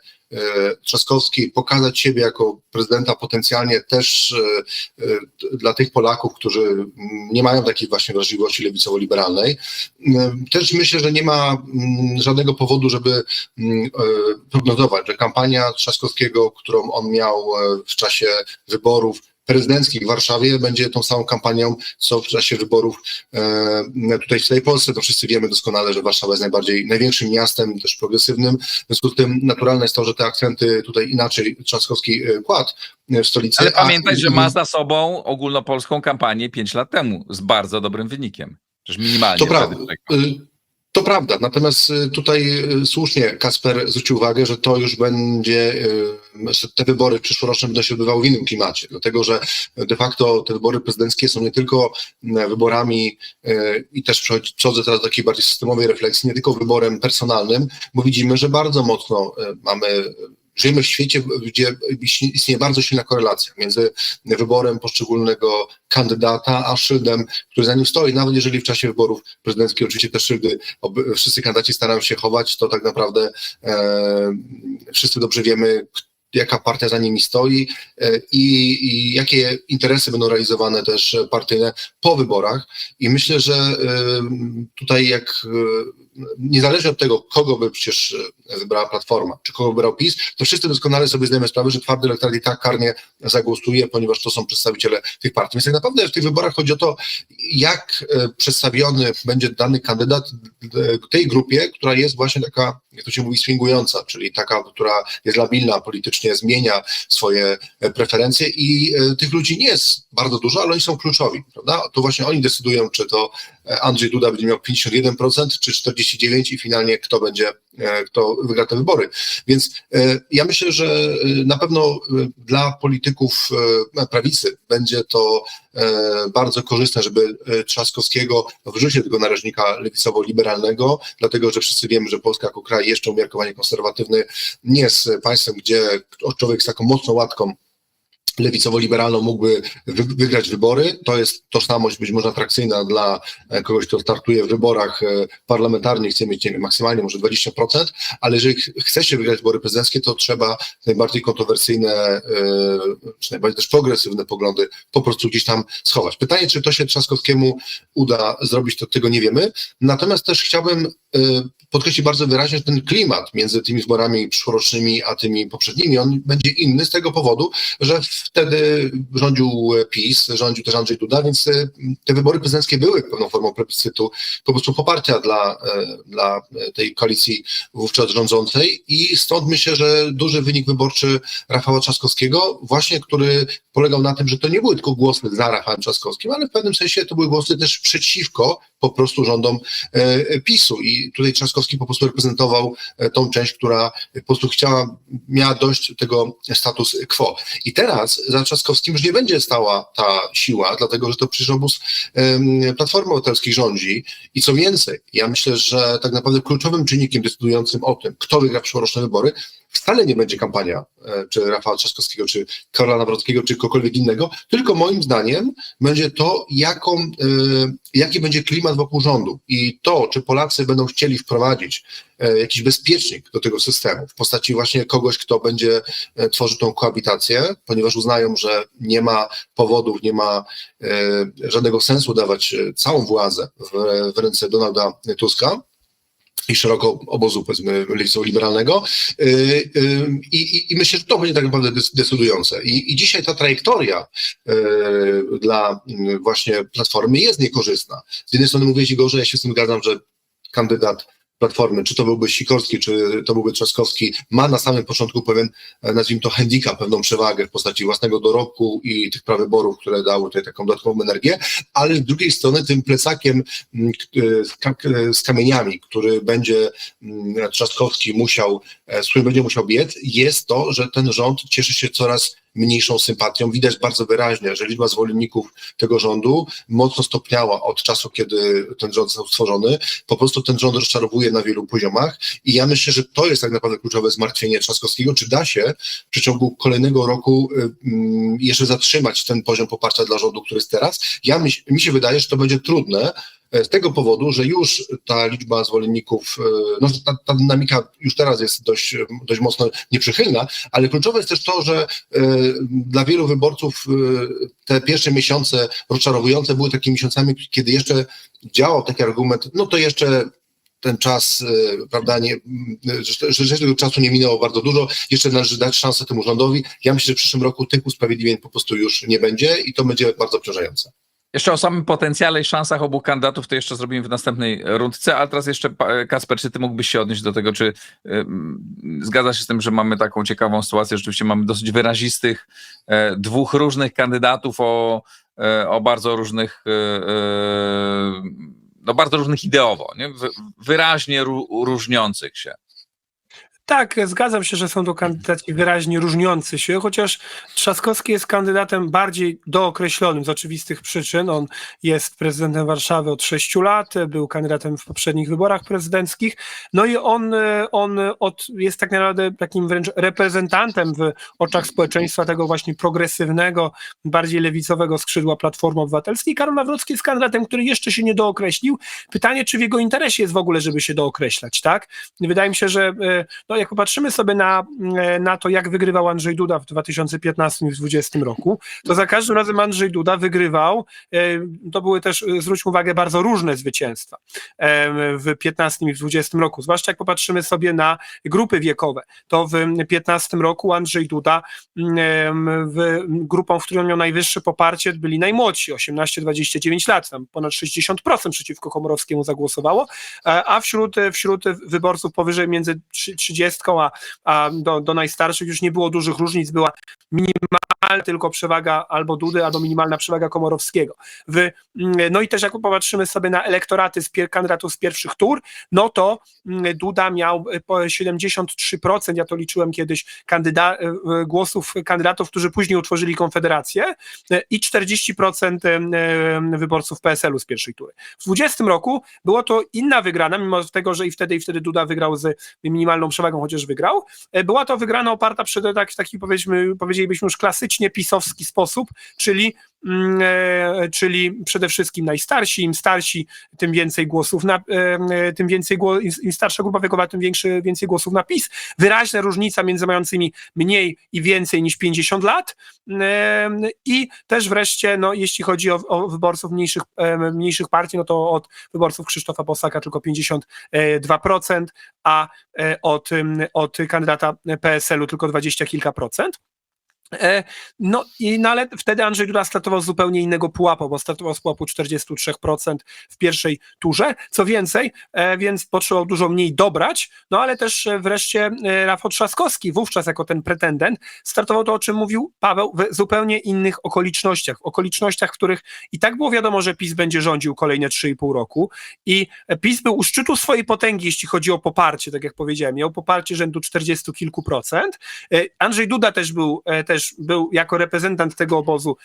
Trzaskowski pokazać siebie jako prezydenta potencjalnie też dla tych Polaków, którzy nie mają takiej właśnie wrażliwości lewicowo-liberalnej. Też myślę, że nie ma żadnego powodu, żeby prognozować, że kampania Trzaskowskiego, którą on miał w czasie wyborów prezydenckich w Warszawie, będzie tą samą kampanią, co w czasie wyborów tutaj w całej Polsce. To wszyscy wiemy doskonale, że Warszawa jest największym miastem, też progresywnym. W związku z tym naturalne jest to, że te akcenty tutaj inaczej Trzaskowski kładł w stolicy. Ale pamiętaj, że ma za sobą ogólnopolską kampanię 5 lat temu z bardzo dobrym wynikiem. Przecież minimalnie. To prawda. To prawda, natomiast tutaj słusznie Kacper zwrócił uwagę, że to już będzie, że te wybory przyszłoroczne będą się odbywały w innym klimacie, dlatego że de facto te wybory prezydenckie są nie tylko wyborami i też przechodzę teraz do takiej bardziej systemowej refleksji, nie tylko wyborem personalnym, bo widzimy, że bardzo mocno żyjemy w świecie, gdzie istnieje bardzo silna korelacja między wyborem poszczególnego kandydata a szyldem, który za nim stoi. Nawet jeżeli w czasie wyborów prezydenckich oczywiście te szyldy wszyscy kandydaci starają się chować, to tak naprawdę wszyscy dobrze wiemy, jaka partia za nimi stoi i jakie interesy będą realizowane też partyjne po wyborach. I myślę, że tutaj niezależnie od tego, kogo by przecież wybrała Platforma, czy kogo wybrał PiS, to wszyscy doskonale sobie zdajemy sprawę, że twardy elektorat i tak karnie zagłosuje, ponieważ to są przedstawiciele tych partii. Więc tak naprawdę w tych wyborach chodzi o to, jak przedstawiony będzie dany kandydat tej grupie, która jest właśnie taka, jak to się mówi, swingująca, czyli taka, która jest labilna politycznie, zmienia swoje preferencje i tych ludzi nie jest bardzo dużo, ale oni są kluczowi, prawda? To właśnie oni decydują, czy to Andrzej Duda będzie miał 51%, czy 49% i finalnie kto wygra te wybory. Więc ja myślę, że na pewno dla polityków prawicy będzie to bardzo korzystne, żeby Trzaskowskiego wrzucić tego narożnika lewicowo-liberalnego, dlatego że wszyscy wiemy, że Polska jako kraj jeszcze umiarkowanie konserwatywny nie jest państwem, gdzie człowiek z taką mocną łatką lewicowo-liberalną mógłby wygrać wybory. To jest tożsamość być może atrakcyjna dla kogoś, kto startuje w wyborach parlamentarnych, chce mieć, nie wiem, maksymalnie może 20%, ale jeżeli chce się wygrać wybory prezydenckie, to trzeba najbardziej kontrowersyjne, czy najbardziej też progresywne poglądy po prostu gdzieś tam schować. Pytanie, czy to się Trzaskowskiemu uda zrobić, to tego nie wiemy. Natomiast też chciałbym podkreślić bardzo wyraźnie, że ten klimat między tymi wyborami przyszłorocznymi a tymi poprzednimi, on będzie inny z tego powodu, że wtedy rządził PiS, rządził też Andrzej Duda, więc te wybory prezydenckie były pewną formą plebiscytu, po prostu poparcia dla tej koalicji wówczas rządzącej i stąd myślę, że duży wynik wyborczy Rafała Trzaskowskiego, właśnie który polegał na tym, że to nie były tylko głosy za Rafałem Trzaskowskim, ale w pewnym sensie to były głosy też przeciwko po prostu rządom PiS-u i tutaj Trzaskowski po prostu reprezentował tą część, która po prostu miała dość tego status quo. I teraz za Trzaskowskim już nie będzie stała ta siła, dlatego że to przecież obóz Platformy Obywatelskiej rządzi i co więcej, ja myślę, że tak naprawdę kluczowym czynnikiem decydującym o tym, kto wygra przyszłoroczne wybory, wcale nie będzie kampania czy Rafała Trzaskowskiego, czy Karola Nawrockiego, czy kogokolwiek innego, tylko moim zdaniem będzie to, jaki będzie klimat wokół rządu i to, czy Polacy będą chcieli wprowadzić jakiś bezpiecznik do tego systemu w postaci właśnie kogoś, kto będzie tworzył tą koabitację, ponieważ uznają, że nie ma powodów, nie ma żadnego sensu dawać całą władzę w ręce Donalda Tuska i szeroko obozu, powiedzmy, lewicowo-liberalnego i myślę, że to będzie tak naprawdę decydujące. I dzisiaj ta trajektoria dla właśnie Platformy jest niekorzystna. Z jednej strony mówię Ci gorzej, ja się z tym zgadzam, że kandydat Platformy, czy to byłby Sikorski, czy to byłby Trzaskowski, ma na samym początku pewien, nazwijmy to handicap, pewną przewagę w postaci własnego dorobku i tych prawyborów, które dały tutaj taką dodatkową energię, ale z drugiej strony tym plecakiem z kamieniami, który będzie Trzaskowski z którym będzie musiał biec, jest to, że ten rząd cieszy się coraz mniejszą sympatią. Widać bardzo wyraźnie, że liczba zwolenników tego rządu mocno stopniała od czasu, kiedy ten rząd został stworzony. Po prostu ten rząd rozczarowuje na wielu poziomach i ja myślę, że to jest tak naprawdę kluczowe zmartwienie Trzaskowskiego, czy da się w przeciągu kolejnego roku jeszcze zatrzymać ten poziom poparcia dla rządu, który jest teraz. Mi się wydaje, że to będzie trudne, z tego powodu, że już ta liczba zwolenników, no ta dynamika już teraz jest dość mocno nieprzychylna, ale kluczowe jest też to, że dla wielu wyborców te pierwsze miesiące rozczarowujące były takimi miesiącami, kiedy jeszcze działał taki argument, no to jeszcze ten czas, prawda, że tego czasu nie minęło bardzo dużo, jeszcze należy dać szansę temu rządowi. Ja myślę, że w przyszłym roku tych usprawiedliwień po prostu już nie będzie i to będzie bardzo obciążające. Jeszcze o samym potencjale i szansach obu kandydatów to jeszcze zrobimy w następnej rundce, ale teraz jeszcze Kacper, czy ty mógłbyś się odnieść do tego, czy zgadza się z tym, że mamy taką ciekawą sytuację, rzeczywiście mamy dosyć wyrazistych dwóch różnych kandydatów o bardzo różnych no bardzo różnych ideowo, nie? Wyraźnie różniących się. Tak, zgadzam się, że są to kandydaci wyraźnie różniący się, chociaż Trzaskowski jest kandydatem bardziej dookreślonym z oczywistych przyczyn. On jest prezydentem Warszawy od 6 lat, był kandydatem w poprzednich wyborach prezydenckich, no i on jest tak naprawdę takim wręcz reprezentantem w oczach społeczeństwa tego właśnie progresywnego, bardziej lewicowego skrzydła Platformy Obywatelskiej. Karol Nawrocki jest kandydatem, który jeszcze się nie dookreślił. Pytanie, czy w jego interesie jest w ogóle, żeby się dookreślać, tak? Wydaje mi się, że no, jak popatrzymy sobie na to, jak wygrywał Andrzej Duda w 2015 i w 2020 roku, to za każdym razem Andrzej Duda wygrywał, to były też, zwróćmy uwagę, bardzo różne zwycięstwa w 2015 i w 2020 roku, zwłaszcza jak popatrzymy sobie na grupy wiekowe, to w 2015 roku Andrzej Duda grupą, w której miał najwyższe poparcie, byli najmłodsi, 18-29 lat, tam ponad 60% przeciwko Komorowskiemu zagłosowało, a wśród wyborców powyżej między 30 a do najstarszych już nie było dużych różnic, była minimalna tylko przewaga albo Dudy, albo minimalna przewaga Komorowskiego. No i też jak popatrzymy sobie na elektoraty kandydatów z pierwszych tur, no to Duda miał po 73%, ja to liczyłem kiedyś, głosów kandydatów, którzy później utworzyli Konfederację i 40% wyborców PSL-u z pierwszej tury. W 2020 roku było to inna wygrana, mimo tego, że i wtedy Duda wygrał z minimalną przewagą, chociaż wygrał. Była to wygrana oparta w taki powiedzielibyśmy już klasycznie pisowski sposób, czyli przede wszystkim najstarsi, im starsi, tym więcej głosów im starsza grupa wiekowa, tym więcej głosów na PiS. Wyraźna różnica między mającymi mniej i więcej niż 50 lat i też wreszcie, no, jeśli chodzi o wyborców mniejszych partii, no to od wyborców Krzysztofa Bosaka tylko 52%, a od kandydata PSL-u tylko 20 kilka procent. No ale wtedy Andrzej Duda startował z zupełnie innego pułapu, bo startował z pułapu 43% w pierwszej turze. Co więcej, więc potrzebował dużo mniej dobrać, no ale też wreszcie Rafał Trzaskowski, wówczas jako ten pretendent, startował to, o czym mówił Paweł, w zupełnie innych okolicznościach. W okolicznościach, w których i tak było wiadomo, że PiS będzie rządził kolejne 3,5 roku i PiS był u szczytu swojej potęgi, jeśli chodzi o poparcie, tak jak powiedziałem, miał poparcie rzędu 40 kilku procent. Andrzej Duda też był jako reprezentant tego obozu,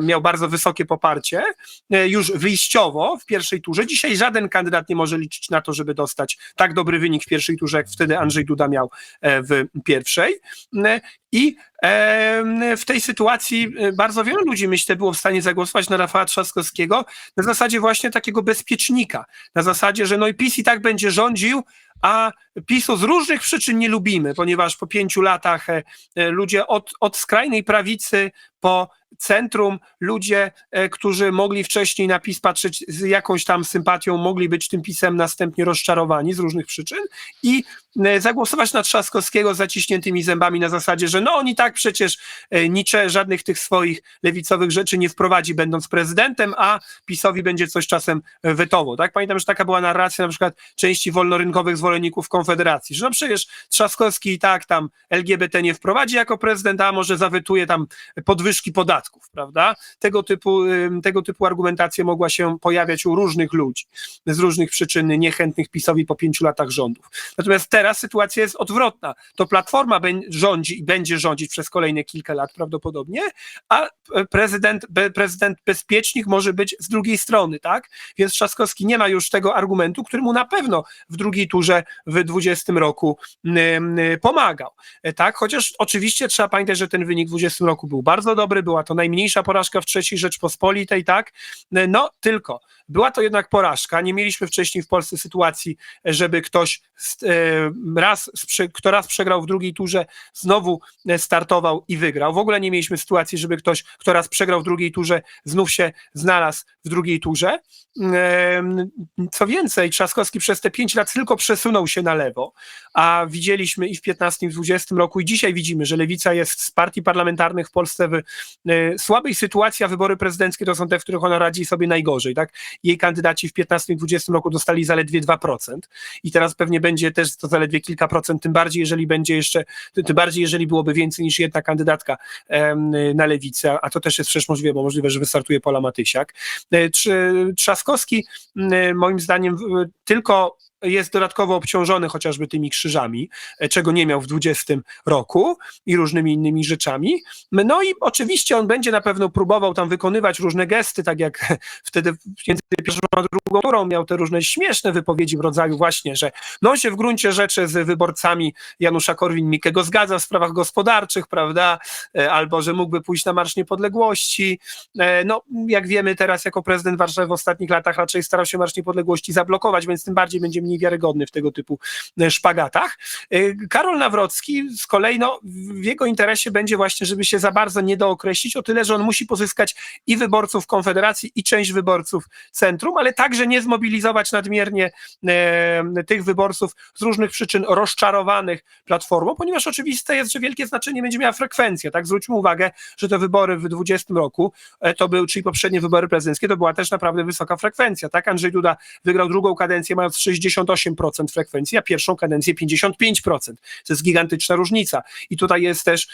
miał bardzo wysokie poparcie, już wyjściowo w pierwszej turze. Dzisiaj żaden kandydat nie może liczyć na to, żeby dostać tak dobry wynik w pierwszej turze, jak wtedy Andrzej Duda miał w pierwszej. I w tej sytuacji bardzo wielu ludzi, myślę, było w stanie zagłosować na Rafała Trzaskowskiego na zasadzie właśnie takiego bezpiecznika, na zasadzie, że no i PiS i tak będzie rządził, a PiS-u z różnych przyczyn nie lubimy, ponieważ po 5 latach ludzie od skrajnej prawicy po centrum, ludzie, którzy mogli wcześniej na PiS patrzeć z jakąś tam sympatią, mogli być tym PiS-em następnie rozczarowani z różnych przyczyn i zagłosować na Trzaskowskiego z zaciśniętymi zębami na zasadzie, że no on i tak przecież żadnych tych swoich lewicowych rzeczy nie wprowadzi będąc prezydentem, a PiS-owi będzie coś czasem wetował. Tak? Pamiętam, że taka była narracja na przykład części wolnorynkowych zwolenników Konfederacji, że no przecież Trzaskowski i tak tam LGBT nie wprowadzi jako prezydent, a może zawetuje tam podwyżki podatków. podatków, prawda? Tego typu argumentacja mogła się pojawiać u różnych ludzi, z różnych przyczyn niechętnych PiS-owi po 5 latach rządów. Natomiast teraz sytuacja jest odwrotna. To Platforma rządzi i będzie rządzić przez kolejne kilka lat prawdopodobnie, a prezydent bezpiecznik może być z drugiej strony, tak? Więc Trzaskowski nie ma już tego argumentu, który mu na pewno w drugiej turze w 2020 roku pomagał, tak? Chociaż oczywiście trzeba pamiętać, że ten wynik w 2020 roku był bardzo dobry, była to najmniejsza porażka w III Rzeczpospolitej, tak? No tylko była to jednak porażka. Nie mieliśmy wcześniej w Polsce sytuacji, żeby ktoś kto raz przegrał w drugiej turze, znowu startował i wygrał. W ogóle nie mieliśmy sytuacji, żeby ktoś, kto raz przegrał w drugiej turze, znów się znalazł w drugiej turze. Co więcej, Trzaskowski przez te 5 lat tylko przesunął się na lewo, a widzieliśmy i w 15, i w 20 roku i dzisiaj widzimy, że Lewica jest z partii parlamentarnych w Polsce w słabej sytuacji, a wybory prezydenckie to są te, w których ona radzi sobie najgorzej, tak? Jej kandydaci w 15 i 20 roku dostali zaledwie 2% i teraz pewnie będzie też to zaledwie kilka procent, tym bardziej jeżeli byłoby więcej niż jedna kandydatka na Lewicę, a to też jest przecież możliwe, że wystartuje Pola Matysiak. Trzaskowski moim zdaniem tylko jest dodatkowo obciążony chociażby tymi krzyżami, czego nie miał w 2020 roku i różnymi innymi rzeczami. No i oczywiście on będzie na pewno próbował tam wykonywać różne gesty, tak jak wtedy między pierwszą a drugą turą miał te różne śmieszne wypowiedzi w rodzaju właśnie, że no się w gruncie rzeczy z wyborcami Janusza Korwin-Mikkego zgadza w sprawach gospodarczych, prawda, albo że mógłby pójść na Marsz Niepodległości. No jak wiemy teraz jako prezydent Warszawy w ostatnich latach raczej starał się Marsz Niepodległości zablokować, więc tym bardziej będzie mniej wiarygodny w tego typu szpagatach. Karol Nawrocki z kolei w jego interesie będzie właśnie, żeby się za bardzo nie dookreślić, o tyle, że on musi pozyskać i wyborców Konfederacji, i część wyborców centrum, ale także nie zmobilizować nadmiernie tych wyborców z różnych przyczyn rozczarowanych Platformą, ponieważ oczywiste jest, że wielkie znaczenie będzie miała frekwencja. Tak? Zwróćmy uwagę, że te wybory w 2020 roku, czyli poprzednie wybory prezydenckie, to była też naprawdę wysoka frekwencja. Tak? Andrzej Duda wygrał drugą kadencję mając 68% frekwencji, a pierwszą kadencję 55%. To jest gigantyczna różnica. I tutaj jest też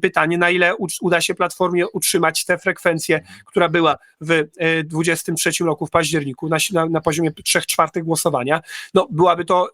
pytanie, na ile uda się Platformie utrzymać tę frekwencję, która była w 2023 roku w październiku na poziomie 3/4 głosowania. No, byłaby to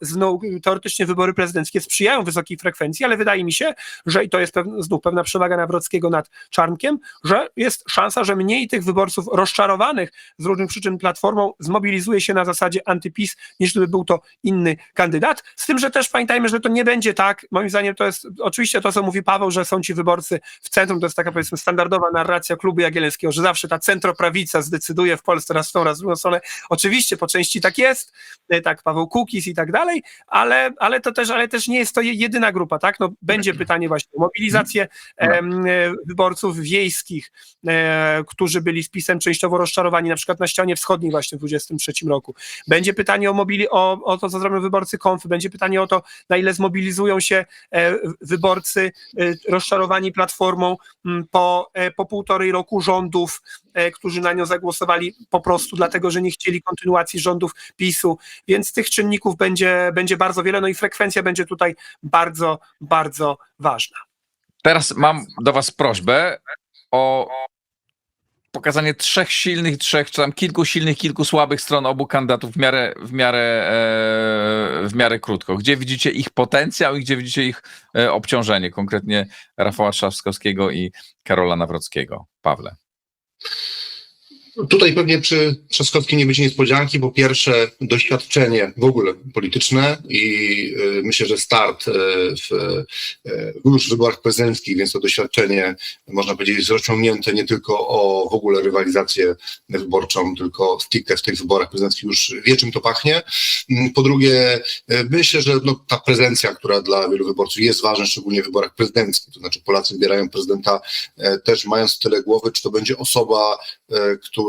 teoretycznie wybory prezydenckie sprzyjają wysokiej frekwencji, ale wydaje mi się, że i to jest znów pewna przewaga Nawrockiego nad Czarnkiem, że jest szansa, że mniej tych wyborców rozczarowanych z różnych przyczyn Platformą zmobilizuje się na zasadzie antyPiS, niż gdyby był to inny kandydat. Z tym, że też pamiętajmy, że to nie będzie tak, moim zdaniem to jest oczywiście to, co mówi Paweł, że są ci wyborcy w centrum, to jest taka powiedzmy standardowa narracja Klubu Jagiellońskiego, że zawsze ta centroprawica zdecyduje w Polsce raz w tą, raz w drugą stronę. Oczywiście po części tak jest, tak Paweł Kukiz i tak dalej, ale też nie jest to jedyna grupa, tak? No, będzie pytanie właśnie o mobilizację wyborców wiejskich, którzy byli z PiS-em częściowo rozczarowani, na przykład na ścianie wschodniej właśnie w 2023 roku. Będzie pytanie o to, co zrobią wyborcy Konfy, będzie pytanie o to, na ile zmobilizują się wyborcy rozczarowani Platformą po 1,5 roku rządów, którzy na nią zagłosowali po prostu dlatego, że nie chcieli kontynuacji rządów PiS-u, więc tych czynników będzie bardzo wiele, no i frekwencja będzie tutaj bardzo, bardzo ważna. Teraz mam do was prośbę o pokazanie 3 silnych, czy tam kilku silnych, kilku słabych stron obu kandydatów w miarę krótko. Gdzie widzicie ich potencjał i gdzie widzicie ich obciążenie, konkretnie Rafała Trzaskowskiego i Karola Nawrockiego. Pawle. Tutaj pewnie przy Trzaskowskim nie będzie niespodzianki, bo pierwsze doświadczenie w ogóle polityczne i myślę, że start już w wyborach prezydenckich, więc to doświadczenie, można powiedzieć, jest rozciągnięte nie tylko o w ogóle rywalizację wyborczą, tylko stricte w tych wyborach prezydenckich już wie, czym to pachnie. Po drugie, myślę, że ta prezencja, która dla wielu wyborców jest ważna, szczególnie w wyborach prezydenckich, to znaczy Polacy wybierają prezydenta też mając w tyle głowy, czy to będzie osoba, którą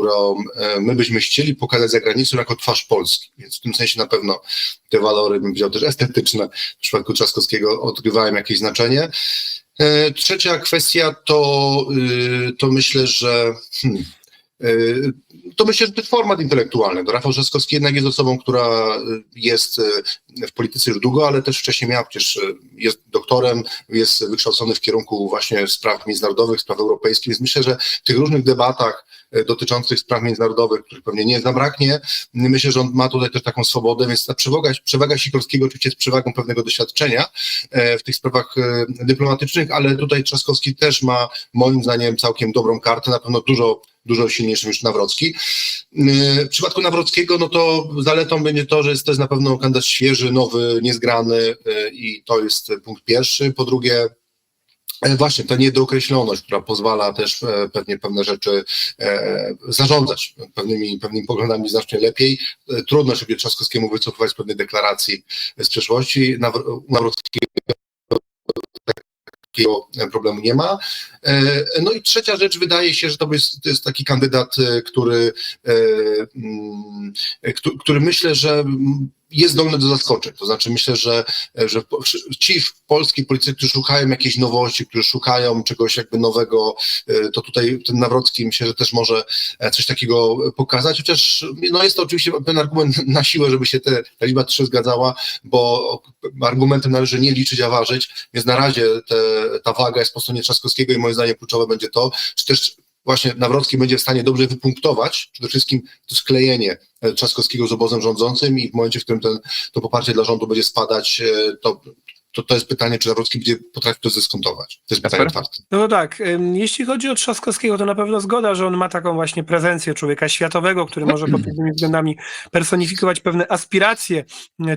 my byśmy chcieli pokazać za granicą jako twarz Polski. Więc w tym sensie na pewno te walory, bym powiedział, też estetyczne w przypadku Trzaskowskiego odgrywają jakieś znaczenie. Trzecia kwestia to myślę, że To myślę, że to jest format intelektualny. No, Rafał Trzaskowski jednak jest osobą, która jest w polityce już długo, ale też wcześniej przecież jest doktorem, jest wykształcony w kierunku właśnie spraw międzynarodowych, spraw europejskich, więc myślę, że w tych różnych debatach dotyczących spraw międzynarodowych, których pewnie nie zabraknie, myślę, że on ma tutaj też taką swobodę, więc ta przewaga Sikorskiego oczywiście jest przewagą pewnego doświadczenia w tych sprawach dyplomatycznych, ale tutaj Trzaskowski też ma moim zdaniem całkiem dobrą kartę, na pewno dużo silniejszym niż Nawrocki. W przypadku Nawrockiego, no to zaletą będzie to, że jest też na pewno kandydat świeży, nowy, niezgrany i to jest punkt pierwszy. Po drugie, właśnie ta niedookreśloność, która pozwala też pewnie pewne rzeczy zarządzać pewnymi poglądami znacznie lepiej. Trudno sobie Trzaskowskiemu wycofywać z pewnej deklaracji z przeszłości. Nawrockiego takiego problemu nie ma. No i trzecia rzecz, wydaje się, że to jest taki kandydat, który myślę, że jest zdolny do zaskoczeń. To znaczy myślę, że ci w polskiej polityce, którzy szukają jakiejś nowości, którzy szukają czegoś jakby nowego, to tutaj ten Nawrocki myślę, że też może coś takiego pokazać, chociaż no jest to oczywiście pewien argument na siłę, żeby się ta liczba 3 zgadzała, bo argumentem należy nie liczyć, a ważyć, więc na razie ta waga jest po stronie Trzaskowskiego i moim zdaniem kluczowe będzie to, czy też właśnie Nawrocki będzie w stanie dobrze wypunktować przede wszystkim to sklejenie Trzaskowskiego z obozem rządzącym i w momencie, w którym to poparcie dla rządu będzie spadać, to jest pytanie, czy Nawrocki będzie potrafił to zdyskontować. To jest pytanie otwarte. No tak, jeśli chodzi o Trzaskowskiego, to na pewno zgoda, że on ma taką właśnie prezencję człowieka światowego, który może pod pewnymi względami personifikować pewne aspiracje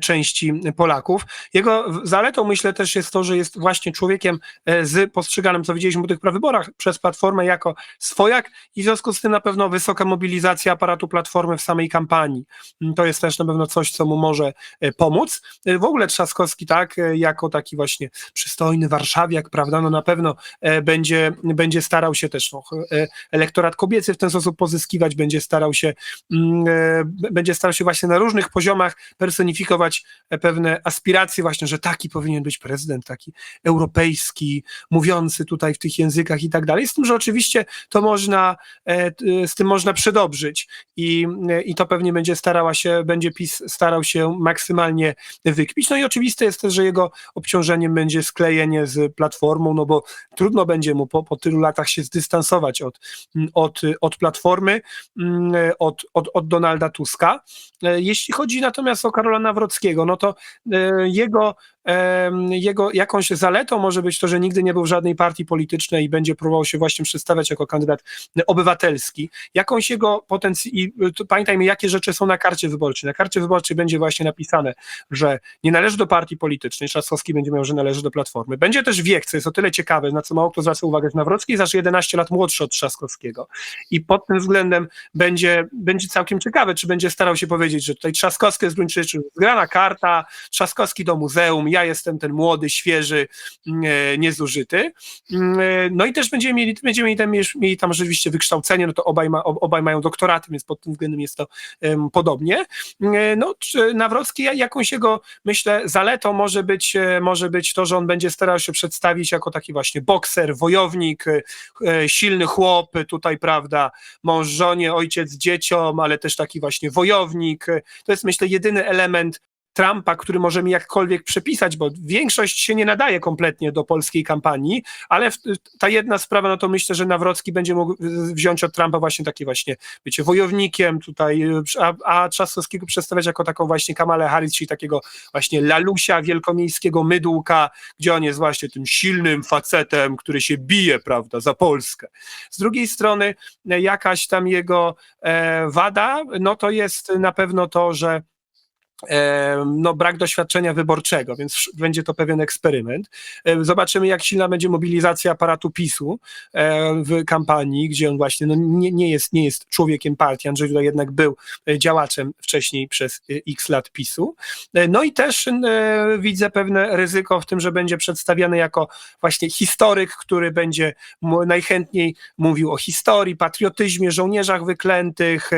części Polaków. Jego zaletą, myślę, też jest to, że jest właśnie człowiekiem postrzeganym, co widzieliśmy po tych prawyborach, przez Platformę jako swojak i w związku z tym na pewno wysoka mobilizacja aparatu Platformy w samej kampanii. To jest też na pewno coś, co mu może pomóc. W ogóle Trzaskowski, tak, jako taki właśnie przystojny warszawiak, prawda, no na pewno będzie starał się też elektorat kobiecy w ten sposób pozyskiwać, będzie starał się właśnie na różnych poziomach personifikować pewne aspiracje właśnie, że taki powinien być prezydent, taki europejski, mówiący tutaj w tych językach i tak dalej, z tym, że oczywiście z tym można przedobrzyć i to pewnie będzie PiS starał się maksymalnie wykpić. No i oczywiste jest też, że jego obciążeniem będzie sklejenie z Platformą, no bo trudno będzie mu po tylu latach się zdystansować od Platformy, od Donalda Tuska. Jeśli chodzi natomiast o Karola Nawrockiego, no to jego jakąś zaletą może być to, że nigdy nie był w żadnej partii politycznej i będzie próbował się właśnie przedstawiać jako kandydat obywatelski. Jakąś jego pamiętajmy, jakie rzeczy są na karcie wyborczej. Na karcie wyborczej będzie właśnie napisane, że nie należy do partii politycznej, Trzaskowski będzie miał, że należy do Platformy. Będzie też wiek, co jest o tyle ciekawe, na co mało kto zwraca uwagę, że Nawrocki jest aż 11 lat młodszy od Trzaskowskiego. I pod tym względem będzie całkiem ciekawe, czy będzie starał się powiedzieć, że tutaj Trzaskowski jest w gruncie rzeczy zgrana karta, Trzaskowski do muzeum, ja jestem ten młody, świeży, niezużyty. No i też będziemy mieli tam rzeczywiście wykształcenie, no to obaj mają doktoraty, więc pod tym względem jest to podobnie. No, Nawrocki, jakąś jego, myślę, zaletą może być to, że on będzie starał się przedstawić jako taki właśnie bokser, wojownik, silny chłop, tutaj, prawda, mąż żonie, ojciec dzieciom, ale też taki właśnie wojownik. To jest, myślę, jedyny element Trumpa, który możemy jakkolwiek przepisać, bo większość się nie nadaje kompletnie do polskiej kampanii, ale ta jedna sprawa, no to myślę, że Nawrocki będzie mógł wziąć od Trumpa właśnie takie właśnie bycie wojownikiem tutaj, a Trzaskowskiego przedstawiać jako taką właśnie Kamalę Harris, czyli takiego właśnie lalusia wielkomiejskiego mydłka, gdzie on jest właśnie tym silnym facetem, który się bije, prawda, za Polskę. Z drugiej strony jakaś tam jego wada, no to jest na pewno to, że brak doświadczenia wyborczego, więc będzie to pewien eksperyment. Zobaczymy, jak silna będzie mobilizacja aparatu PiS-u w kampanii, gdzie on właśnie nie jest człowiekiem partii. Andrzej Duda jednak był działaczem wcześniej przez x lat PiS-u. No i też widzę pewne ryzyko w tym, że będzie przedstawiany jako właśnie historyk, który będzie najchętniej mówił o historii, patriotyzmie, żołnierzach wyklętych,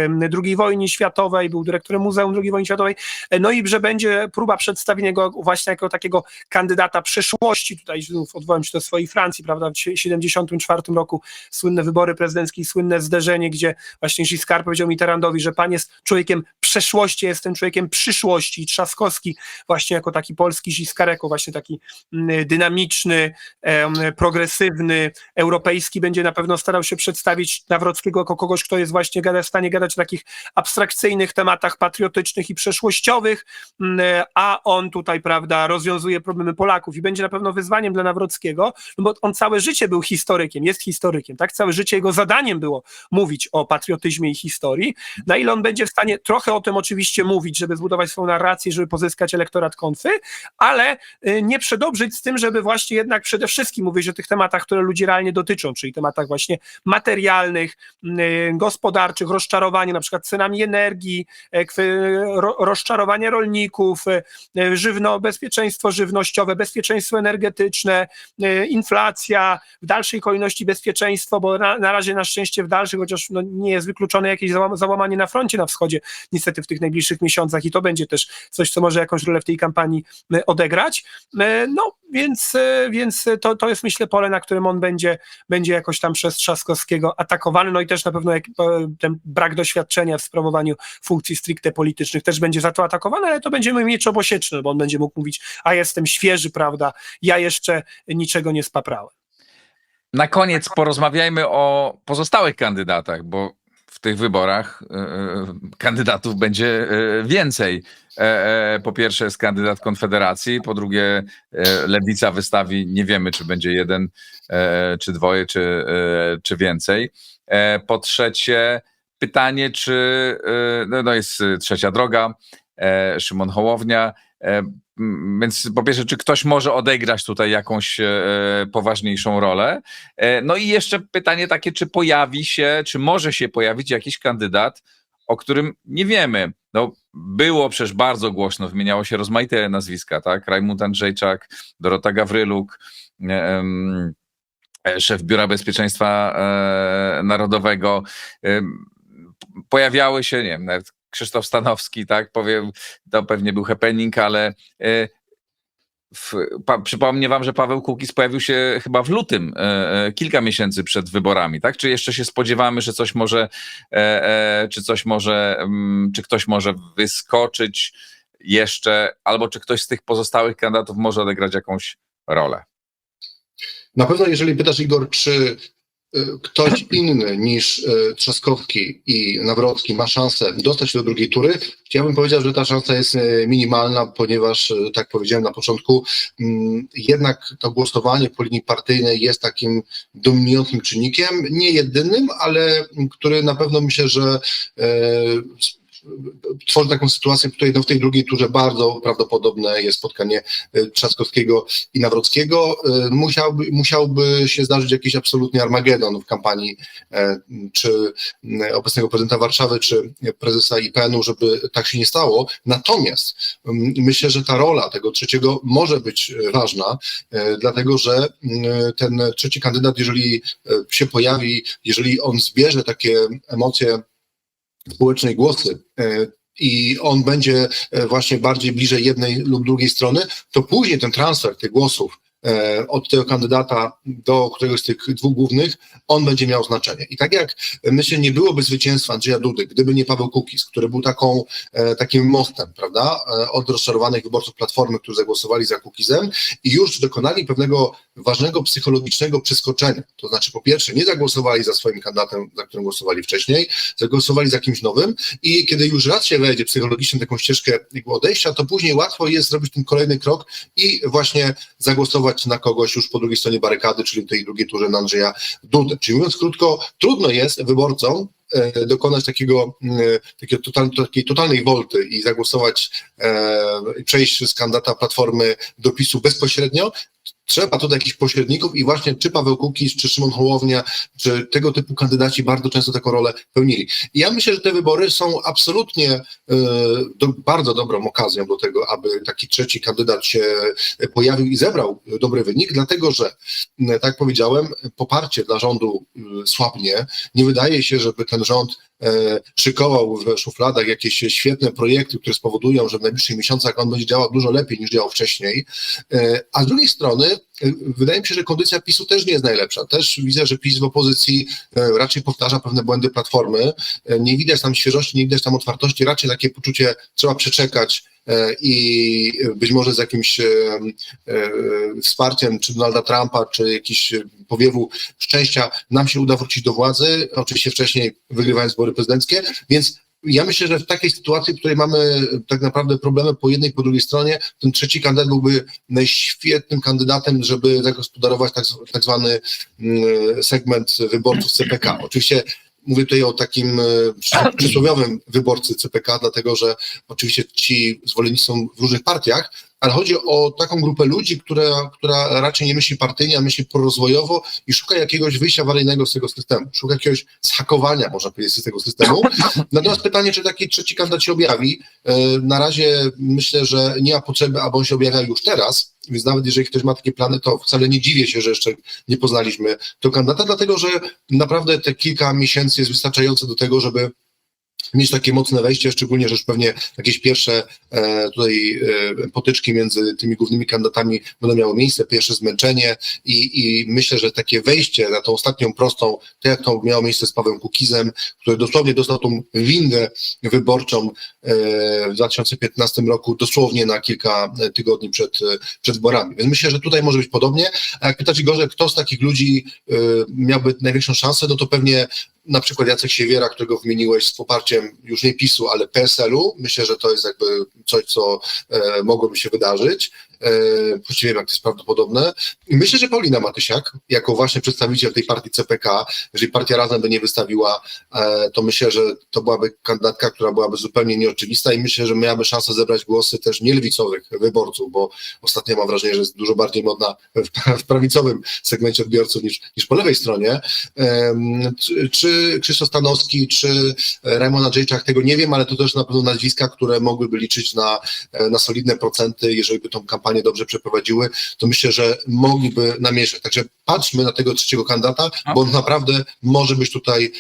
II wojnie światowej, był dyrektorem Muzeum II wojny światowej. no i że będzie próba przedstawienia go właśnie jako takiego kandydata przeszłości. Tutaj znów odwołam się do swojej Francji, prawda, w 1974 roku słynne wybory prezydenckie, słynne zderzenie, gdzie właśnie Giscard powiedział Mitterrandowi, że pan jest człowiekiem przeszłości, jestem człowiekiem przyszłości. I Trzaskowski właśnie jako taki polski Giscard, jako właśnie taki dynamiczny, progresywny, europejski, będzie na pewno starał się przedstawić Nawrockiego jako kogoś, kto jest właśnie w stanie gadać o takich abstrakcyjnych tematach patriotycznych i przeszłościowych, a on tutaj, prawda, rozwiązuje problemy Polaków i będzie na pewno wyzwaniem dla Nawrockiego, no bo on całe życie był historykiem, jest historykiem, tak? Całe życie jego zadaniem było mówić o patriotyzmie i historii. Na ile on będzie w stanie trochę o tym oczywiście mówić, żeby zbudować swoją narrację, żeby pozyskać elektorat konfy, ale nie przedobrzyć z tym, żeby właśnie jednak przede wszystkim mówić o tych tematach, które ludzi realnie dotyczą, czyli tematach właśnie materialnych, gospodarczych, rozczarowania na przykład cenami energii, rozczarowania rolników, bezpieczeństwo żywnościowe, bezpieczeństwo energetyczne, inflacja, w dalszej kolejności bezpieczeństwo, bo na razie na szczęście w dalszych, chociaż no, nie jest wykluczone jakieś załamanie na froncie na wschodzie, niestety w tych najbliższych miesiącach i to będzie też coś, co może jakąś rolę w tej kampanii odegrać. No więc to jest, myślę, pole, na którym on będzie jakoś tam przez Trzaskowskiego atakowany, no i też na pewno ten brak doświadczenia w sprawowaniu funkcji stricte politycznych też będzie za to atakowany, ale to będziemy mieć obosieczne, bo on będzie mógł mówić, a jestem świeży, prawda, ja jeszcze niczego nie spaprałem. Na koniec porozmawiajmy o pozostałych kandydatach, bo w tych wyborach kandydatów będzie więcej. Po pierwsze jest kandydat Konfederacji, po drugie Lewica wystawi, nie wiemy czy będzie jeden, czy dwoje, czy więcej. Po trzecie pytanie, czy no jest Trzecia Droga, Szymon Hołownia. Więc po pierwsze, czy ktoś może odegrać tutaj jakąś poważniejszą rolę? No i jeszcze pytanie takie, czy pojawi się, czy może się pojawić jakiś kandydat, o którym nie wiemy. No, było przecież bardzo głośno, wymieniało się rozmaite nazwiska, tak? Rajmund Andrzejczak, Dorota Gawryluk, szef Biura Bezpieczeństwa Narodowego. Pojawiały się, nie wiem, nawet Krzysztof Stanowski, tak, powiem, to pewnie był happening, ale przypomnę wam, że Paweł Kukiz pojawił się chyba w lutym, kilka miesięcy przed wyborami, tak? Czy jeszcze się spodziewamy, że czy ktoś może wyskoczyć jeszcze, albo czy ktoś z tych pozostałych kandydatów może odegrać jakąś rolę? Na pewno, jeżeli pytasz, Igor, czy ktoś inny niż Trzaskowski i Nawrocki ma szansę dostać się do drugiej tury, ja bym powiedział, że ta szansa jest minimalna, ponieważ, tak powiedziałem na początku, jednak to głosowanie po linii partyjnej jest takim dominującym czynnikiem, nie jedynym, ale który na pewno myślę, że tworzy taką sytuację, w której w tej drugiej turze bardzo prawdopodobne jest spotkanie Trzaskowskiego i Nawrockiego. Musiałby się zdarzyć jakiś absolutnie Armagedon w kampanii czy obecnego prezydenta Warszawy, czy prezesa IPN-u, żeby tak się nie stało. Natomiast myślę, że ta rola tego trzeciego może być ważna, dlatego że ten trzeci kandydat, jeżeli się pojawi, jeżeli on zbierze takie emocje społecznej głosy i on będzie właśnie bardziej bliżej jednej lub drugiej strony, to później ten transfer tych głosów od tego kandydata do któregoś z tych dwóch głównych, on będzie miał znaczenie. I tak jak myślę, nie byłoby zwycięstwa Andrzeja Dudy, gdyby nie Paweł Kukiz, który był takim mostem, prawda, od rozczarowanych wyborców Platformy, którzy zagłosowali za Kukizem i już dokonali pewnego ważnego psychologicznego przeskoczenia. To znaczy, po pierwsze, nie zagłosowali za swoim kandydatem, za którym głosowali wcześniej, zagłosowali za kimś nowym i kiedy już raz się wejdzie psychologicznie taką ścieżkę odejścia, to później łatwo jest zrobić ten kolejny krok i właśnie zagłosować na kogoś już po drugiej stronie barykady, czyli w tej drugiej turze na Andrzeja Dudę. Czyli mówiąc krótko, trudno jest wyborcom dokonać takiej totalnej wolty i zagłosować, przejść z kandydata Platformy do PiS-u bezpośrednio. Trzeba tutaj jakichś pośredników i właśnie czy Paweł Kukiz, czy Szymon Hołownia, czy tego typu kandydaci bardzo często taką rolę pełnili. I ja myślę, że te wybory są absolutnie bardzo dobrą okazją do tego, aby taki trzeci kandydat się pojawił i zebrał dobry wynik, dlatego że, tak jak powiedziałem, poparcie dla rządu słabnie. Nie wydaje się, żeby ten rząd szykował w szufladach jakieś świetne projekty, które spowodują, że w najbliższych miesiącach on będzie działał dużo lepiej niż działał wcześniej, a z drugiej strony wydaje mi się, że kondycja PiS-u też nie jest najlepsza. Też widzę, że PiS w opozycji raczej powtarza pewne błędy Platformy. Nie widać tam świeżości, nie widać tam otwartości, raczej takie poczucie trzeba przeczekać i być może z jakimś wsparciem czy Donalda Trumpa, czy jakiś powiewu szczęścia nam się uda wrócić do władzy, oczywiście wcześniej wygrywając wybory prezydenckie, więc ja myślę, że w takiej sytuacji, w której mamy tak naprawdę problemy po jednej i po drugiej stronie, ten trzeci kandydat byłby świetnym kandydatem, żeby zagospodarować tak zwany segment wyborców CPK. Oczywiście mówię tutaj o takim przysłowiowym wyborcy CPK, dlatego że oczywiście ci zwolennicy są w różnych partiach, ale chodzi o taką grupę ludzi, która raczej nie myśli partyjnie, a myśli prorozwojowo i szuka jakiegoś wyjścia awaryjnego z tego systemu, szuka jakiegoś zhakowania, można powiedzieć, z tego systemu. Natomiast pytanie, czy taki trzeci kandydat się objawi, na razie myślę, że nie ma potrzeby, aby on się objawiał już teraz, więc nawet jeżeli ktoś ma takie plany, to wcale nie dziwię się, że jeszcze nie poznaliśmy tego kandydata, dlatego że naprawdę te kilka miesięcy jest wystarczające do tego, żeby mieć takie mocne wejście, szczególnie, że już pewnie jakieś pierwsze tutaj potyczki między tymi głównymi kandydatami będą miało miejsce, pierwsze zmęczenie i myślę, że takie wejście na tą ostatnią prostą, tak jak to miało miejsce z Pawłem Kukizem, który dosłownie dostał tą windę wyborczą w 2015 roku, dosłownie na kilka tygodni przed wyborami. Więc myślę, że tutaj może być podobnie. A jak pytać Igorze, kto z takich ludzi miałby największą szansę, no to pewnie na przykład Jacek Siewiera, którego wymieniłeś z poparciem już nie PiS-u, ale PSL-u. Myślę, że to jest jakby coś, co mogłoby się wydarzyć. Właściwie wiem, jak to jest prawdopodobne. I myślę, że Paulina Matysiak, jako właśnie przedstawiciel tej partii CPK, jeżeli partia Razem by nie wystawiła, to myślę, że to byłaby kandydatka, która byłaby zupełnie nieoczywista i myślę, że miałaby szansę zebrać głosy też nielewicowych wyborców, bo ostatnio mam wrażenie, że jest dużo bardziej modna w prawicowym segmencie odbiorców niż po lewej stronie. Czy Krzysztof Stanowski, czy Rajmon Andrzejczak, tego nie wiem, ale to też na pewno nazwiska, które mogłyby liczyć na solidne procenty, jeżeli by tą kampanię dobrze przeprowadziły, to myślę, że mogliby namieszać. Także patrzmy na tego trzeciego kandydata, bo on naprawdę może być tutaj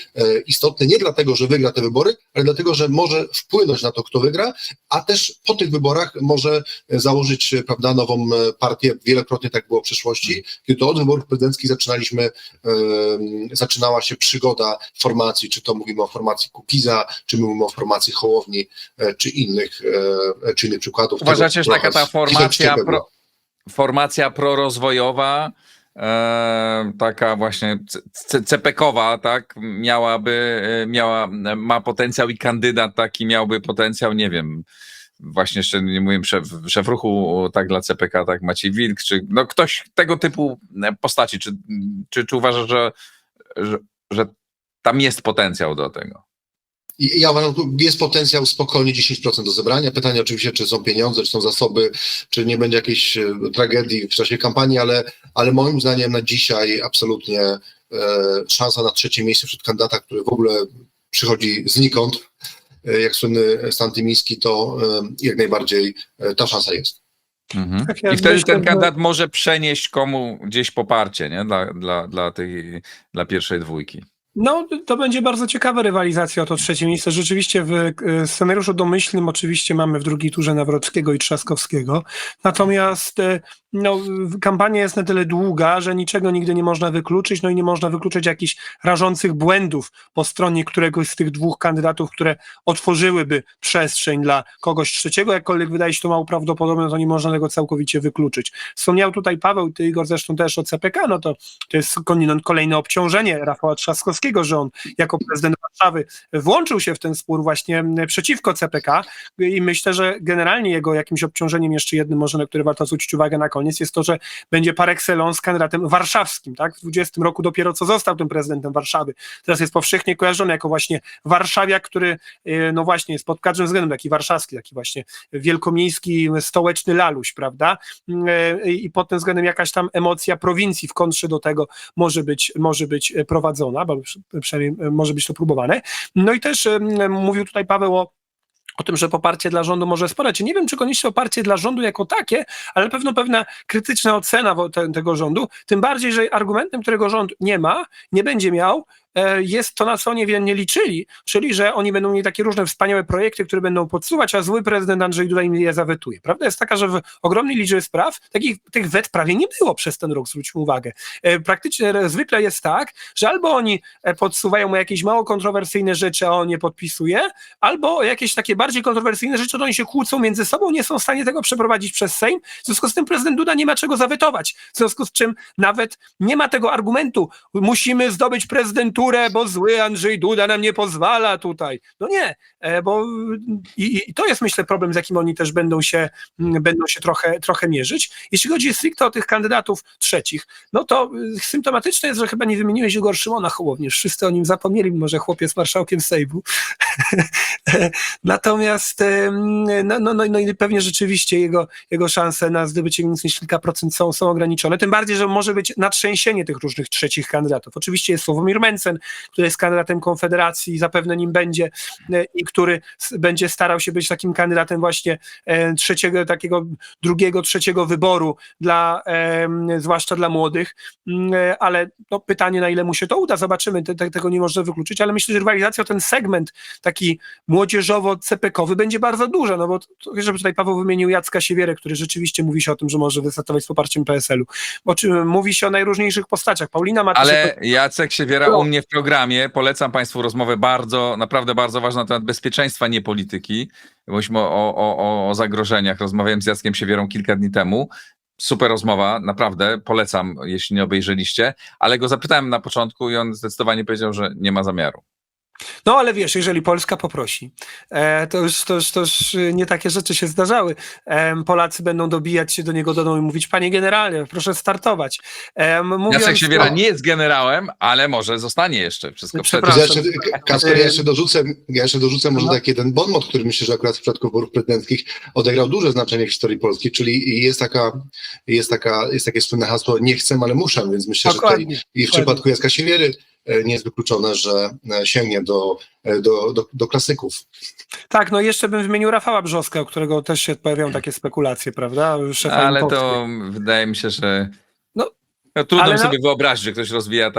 istotny, nie dlatego, że wygra te wybory, ale dlatego, że może wpłynąć na to, kto wygra, a też po tych wyborach może założyć, prawda, nową partię. Wielokrotnie tak było w przeszłości, kiedy to od wyborów prezydenckich zaczynała się przygoda formacji, czy to mówimy o formacji Kukiza, czy mówimy o formacji Hołowni, czy innych przykładów. Uważacie, że taka ta formacja prorozwojowa, taka właśnie CPK-owa, tak, ma potencjał i kandydat taki miałby potencjał, nie wiem, właśnie jeszcze nie mówię, szef ruchu tak dla CPK, tak Maciej Wilk, czy no ktoś tego typu postaci, czy uważasz, że tam jest potencjał do tego? Ja uważam, że jest potencjał spokojnie 10% do zebrania. Pytanie oczywiście, czy są pieniądze, czy są zasoby, czy nie będzie jakiejś tragedii w czasie kampanii, ale moim zdaniem na dzisiaj absolutnie szansa na trzecie miejsce wśród kandydata, który w ogóle przychodzi znikąd, jak słynny Stan Tymiński, to jak najbardziej ta szansa jest. Mhm. Tak, ja I wtedy myślę, ten kandydat może przenieść komu gdzieś poparcie, nie? Dla pierwszej dwójki. No, to będzie bardzo ciekawa rywalizacja o to trzecie miejsce. Rzeczywiście w scenariuszu domyślnym oczywiście mamy w drugiej turze Nawrockiego i Trzaskowskiego. Natomiast no, kampania jest na tyle długa, że niczego nigdy nie można wykluczyć, no i nie można wykluczyć jakichś rażących błędów po stronie któregoś z tych dwóch kandydatów, które otworzyłyby przestrzeń dla kogoś trzeciego, jakkolwiek wydaje się to mało prawdopodobne, to nie można tego całkowicie wykluczyć. Wspomniał tutaj Paweł, ty Igor zresztą też o CPK, no to jest kolejne obciążenie Rafała Trzaskowskiego, że on jako prezydent Warszawy włączył się w ten spór właśnie przeciwko CPK i myślę, że generalnie jego jakimś obciążeniem jeszcze jednym może, na które warto zwrócić uwagę na koniec, jest to, że będzie par excellence kandydatem warszawskim, tak? W 20 roku dopiero co został tym prezydentem Warszawy. Teraz jest powszechnie kojarzony jako właśnie warszawiak, który no właśnie jest pod każdym względem taki warszawski, taki właśnie wielkomiejski, stołeczny laluś, prawda? I pod tym względem jakaś tam emocja prowincji w kontrze do tego może być prowadzona, bo przynajmniej może być to próbowane. No i też mówił tutaj Paweł o tym, że poparcie dla rządu może sporać. Nie wiem, czy koniecznie poparcie dla rządu jako takie, ale pewna krytyczna ocena tego rządu, tym bardziej, że argumentem, którego rząd nie będzie miał, jest to, na co oni nie liczyli, czyli że oni będą mieli takie różne wspaniałe projekty, które będą podsuwać, a zły prezydent Andrzej Duda im je zawetuje. Prawda jest taka, że w ogromnej liczbie spraw tych wet prawie nie było przez ten rok, zwróćmy uwagę. Praktycznie zwykle jest tak, że albo oni podsuwają mu jakieś mało kontrowersyjne rzeczy, a on je podpisuje, albo jakieś takie bardziej kontrowersyjne rzeczy, to oni się kłócą między sobą, nie są w stanie tego przeprowadzić przez Sejm. W związku z tym prezydent Duda nie ma czego zawetować. W związku z czym nawet nie ma tego argumentu, musimy zdobyć prezydenturę, bo zły Andrzej Duda nam nie pozwala tutaj. No nie, bo i to jest, myślę, problem, z jakim oni też będą się trochę mierzyć. Jeśli chodzi stricte o tych kandydatów trzecich, no to symptomatyczne jest, że chyba nie wymieniłeś Igor Szymona Hołowni. Wszyscy o nim zapomnieli, mimo że chłopiec marszałkiem Sejmu. Natomiast no i pewnie rzeczywiście jego szanse na zdobycie mniej niż kilka procent są ograniczone. Tym bardziej, że może być natrzęsienie tych różnych trzecich kandydatów. Oczywiście jest Sławomir Mencen, który jest kandydatem Konfederacji i zapewne nim będzie i który będzie starał się być takim kandydatem właśnie trzeciego wyboru zwłaszcza dla młodych, ale no, pytanie, na ile mu się to uda, zobaczymy, tego nie można wykluczyć, ale myślę, że rywalizacja o ten segment taki młodzieżowo-cepekowy będzie bardzo duża, no bo żeby tutaj Paweł wymienił Jacka Siewierę, który rzeczywiście mówi się o tym, że może wystartować z poparciem PSL-u, bo mówi się o najróżniejszych postaciach. Paulina Matysiak... Ale Jacek Siewiera u mnie w programie, polecam Państwu rozmowę naprawdę bardzo ważną na temat bezpieczeństwa, nie polityki. Mówiliśmy o zagrożeniach, rozmawiałem z Jackiem Siewierą kilka dni temu. Super rozmowa, naprawdę, polecam, jeśli nie obejrzeliście, ale go zapytałem na początku i on zdecydowanie powiedział, że nie ma zamiaru. No ale wiesz, jeżeli Polska poprosi, to już nie takie rzeczy się zdarzały. Polacy będą dobijać się do niego do domu i mówić: panie generale, proszę startować. Jacek Siewiera nie jest generałem, ale może zostanie jeszcze. Wszystko przed. Kasper, ja jeszcze dorzucę może taki jeden bonmot, który myślę, że akurat w przypadku wyborów prezydenckich odegrał duże znaczenie w historii Polski, czyli jest takie słynne hasło: nie chcę, ale muszę, więc myślę, że tutaj i w przypadku Jacka Siewiery nie jest wykluczone, że sięgnie do klasyków. Tak, no jeszcze bym wymienił Rafała Brzoska, u którego też się pojawiają takie spekulacje, prawda? Ale to wydaje mi się, że trudno mi sobie wyobrazić, że ktoś rozwija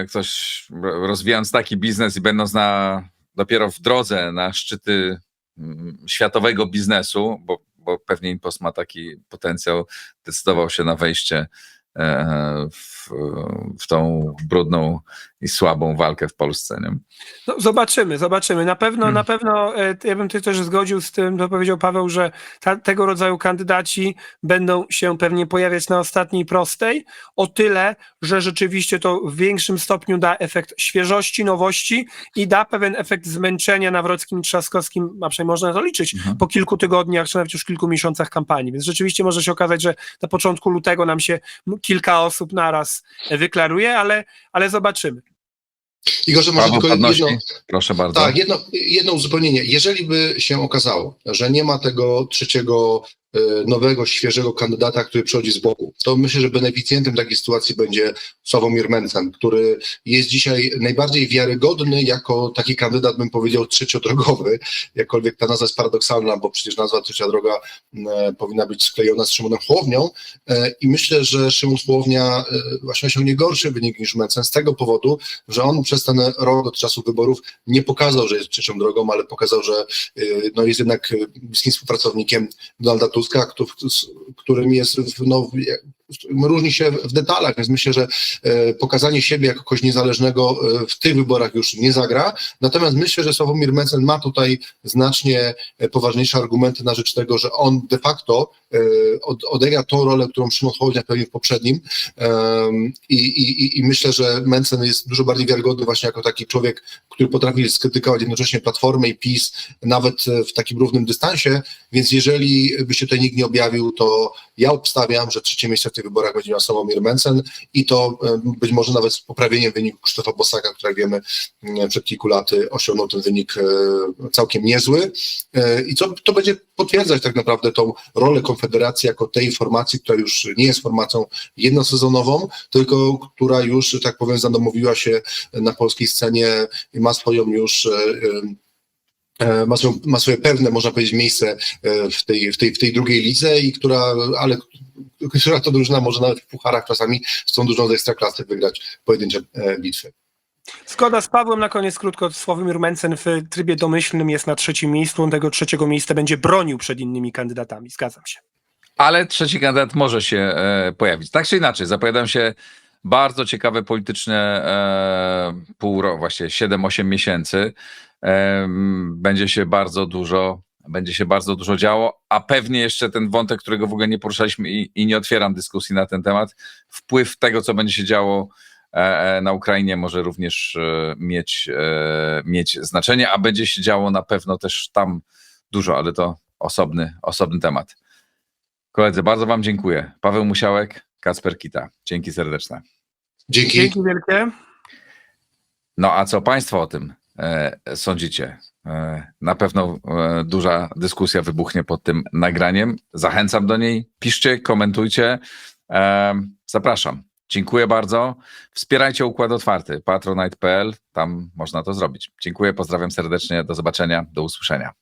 ktoś rozwijając taki biznes i będąc dopiero w drodze na szczyty światowego biznesu, bo pewnie Impost ma taki potencjał, decydował się na wejście w tą brudną i słabą walkę w Polsce. Nie? No, zobaczymy. Na pewno ja bym też zgodził z tym, co powiedział Paweł, że tego rodzaju kandydaci będą się pewnie pojawiać na ostatniej prostej, o tyle, że rzeczywiście to w większym stopniu da efekt świeżości, nowości i da pewien efekt zmęczenia Nawrockim i Trzaskowskim, a przynajmniej można na to liczyć, po kilku tygodniach, czy nawet już kilku miesiącach kampanii. Więc rzeczywiście może się okazać, że na początku lutego nam się kilka osób naraz wyklaruje, ale zobaczymy. Igorze, może tylko jedno, proszę bardzo. Tak, jedno uzupełnienie. Jeżeli by się okazało, że nie ma tego trzeciego nowego, świeżego kandydata, który przychodzi z boku, to myślę, że beneficjentem takiej sytuacji będzie Sławomir Mencen, który jest dzisiaj najbardziej wiarygodny jako taki kandydat, bym powiedział, trzeciodrogowy, jakkolwiek ta nazwa jest paradoksalna, bo przecież nazwa trzecia droga powinna być sklejona z Szymonem Hołownią i myślę, że Szymon Hołownia właśnie osiągnie gorszy wynik niż Mencen z tego powodu, że on przez ten rok od czasu wyborów nie pokazał, że jest trzecią drogą, ale pokazał, że jest jednak bliskim współpracownikiem Donalda Tuska, którym jest, różni się w detalach, więc myślę, że pokazanie siebie jako kogoś niezależnego w tych wyborach już nie zagra. Natomiast myślę, że Sławomir Mencen ma tutaj znacznie poważniejsze argumenty na rzecz tego, że on de facto odegra tą rolę, którą Szymon Hołownia pełnił w poprzednim i myślę, że Mencen jest dużo bardziej wiarygodny właśnie jako taki człowiek, który potrafi skrytykować jednocześnie Platformę i PiS nawet w takim równym dystansie, więc jeżeli by się tutaj nikt nie objawił, to ja obstawiam, że trzecie miejsce w tych wyborach będzie miał Sławomir Mencen i to być może nawet z poprawieniem wyniku Krzysztofa Bosaka, który, jak wiemy, przed kilku laty osiągnął ten wynik całkiem niezły i co to będzie potwierdzać tak naprawdę tą rolę Konfederacji jako tej formacji, która już nie jest formacją jednosezonową, tylko która już, że tak powiem, zadomowiła się na polskiej scenie i ma swoją już ma swoje pewne, można powiedzieć, miejsce w tej drugiej lidze i która to drużyna może nawet w pucharach czasami z tą dużą z Ekstraklasy wygrać pojedyncze bitwy. Zgoda z Pawłem, na koniec krótko. Sławomir Mencen w trybie domyślnym jest na 3. miejscu. On tego 3. miejsca będzie bronił przed innymi kandydatami. Zgadzam się. Ale trzeci kandydat może się pojawić. Tak czy inaczej, zapowiadają się bardzo ciekawe polityczne właściwie 7-8 miesięcy. Będzie się bardzo dużo działo, a pewnie jeszcze ten wątek, którego w ogóle nie poruszaliśmy i nie otwieram dyskusji na ten temat, wpływ tego, co będzie się działo na Ukrainie może również mieć znaczenie, a będzie się działo na pewno też tam dużo, ale to osobny temat. Koledzy, bardzo wam dziękuję. Paweł Musiałek, Kacper Kita. Dzięki serdeczne. Dzięki. Dzięki wielkie. No a co państwo o tym sądzicie? Na pewno duża dyskusja wybuchnie pod tym nagraniem. Zachęcam do niej. Piszcie, komentujcie. Zapraszam. Dziękuję bardzo. Wspierajcie Układ Otwarty. Patronite.pl. Tam można to zrobić. Dziękuję, pozdrawiam serdecznie. Do zobaczenia, do usłyszenia.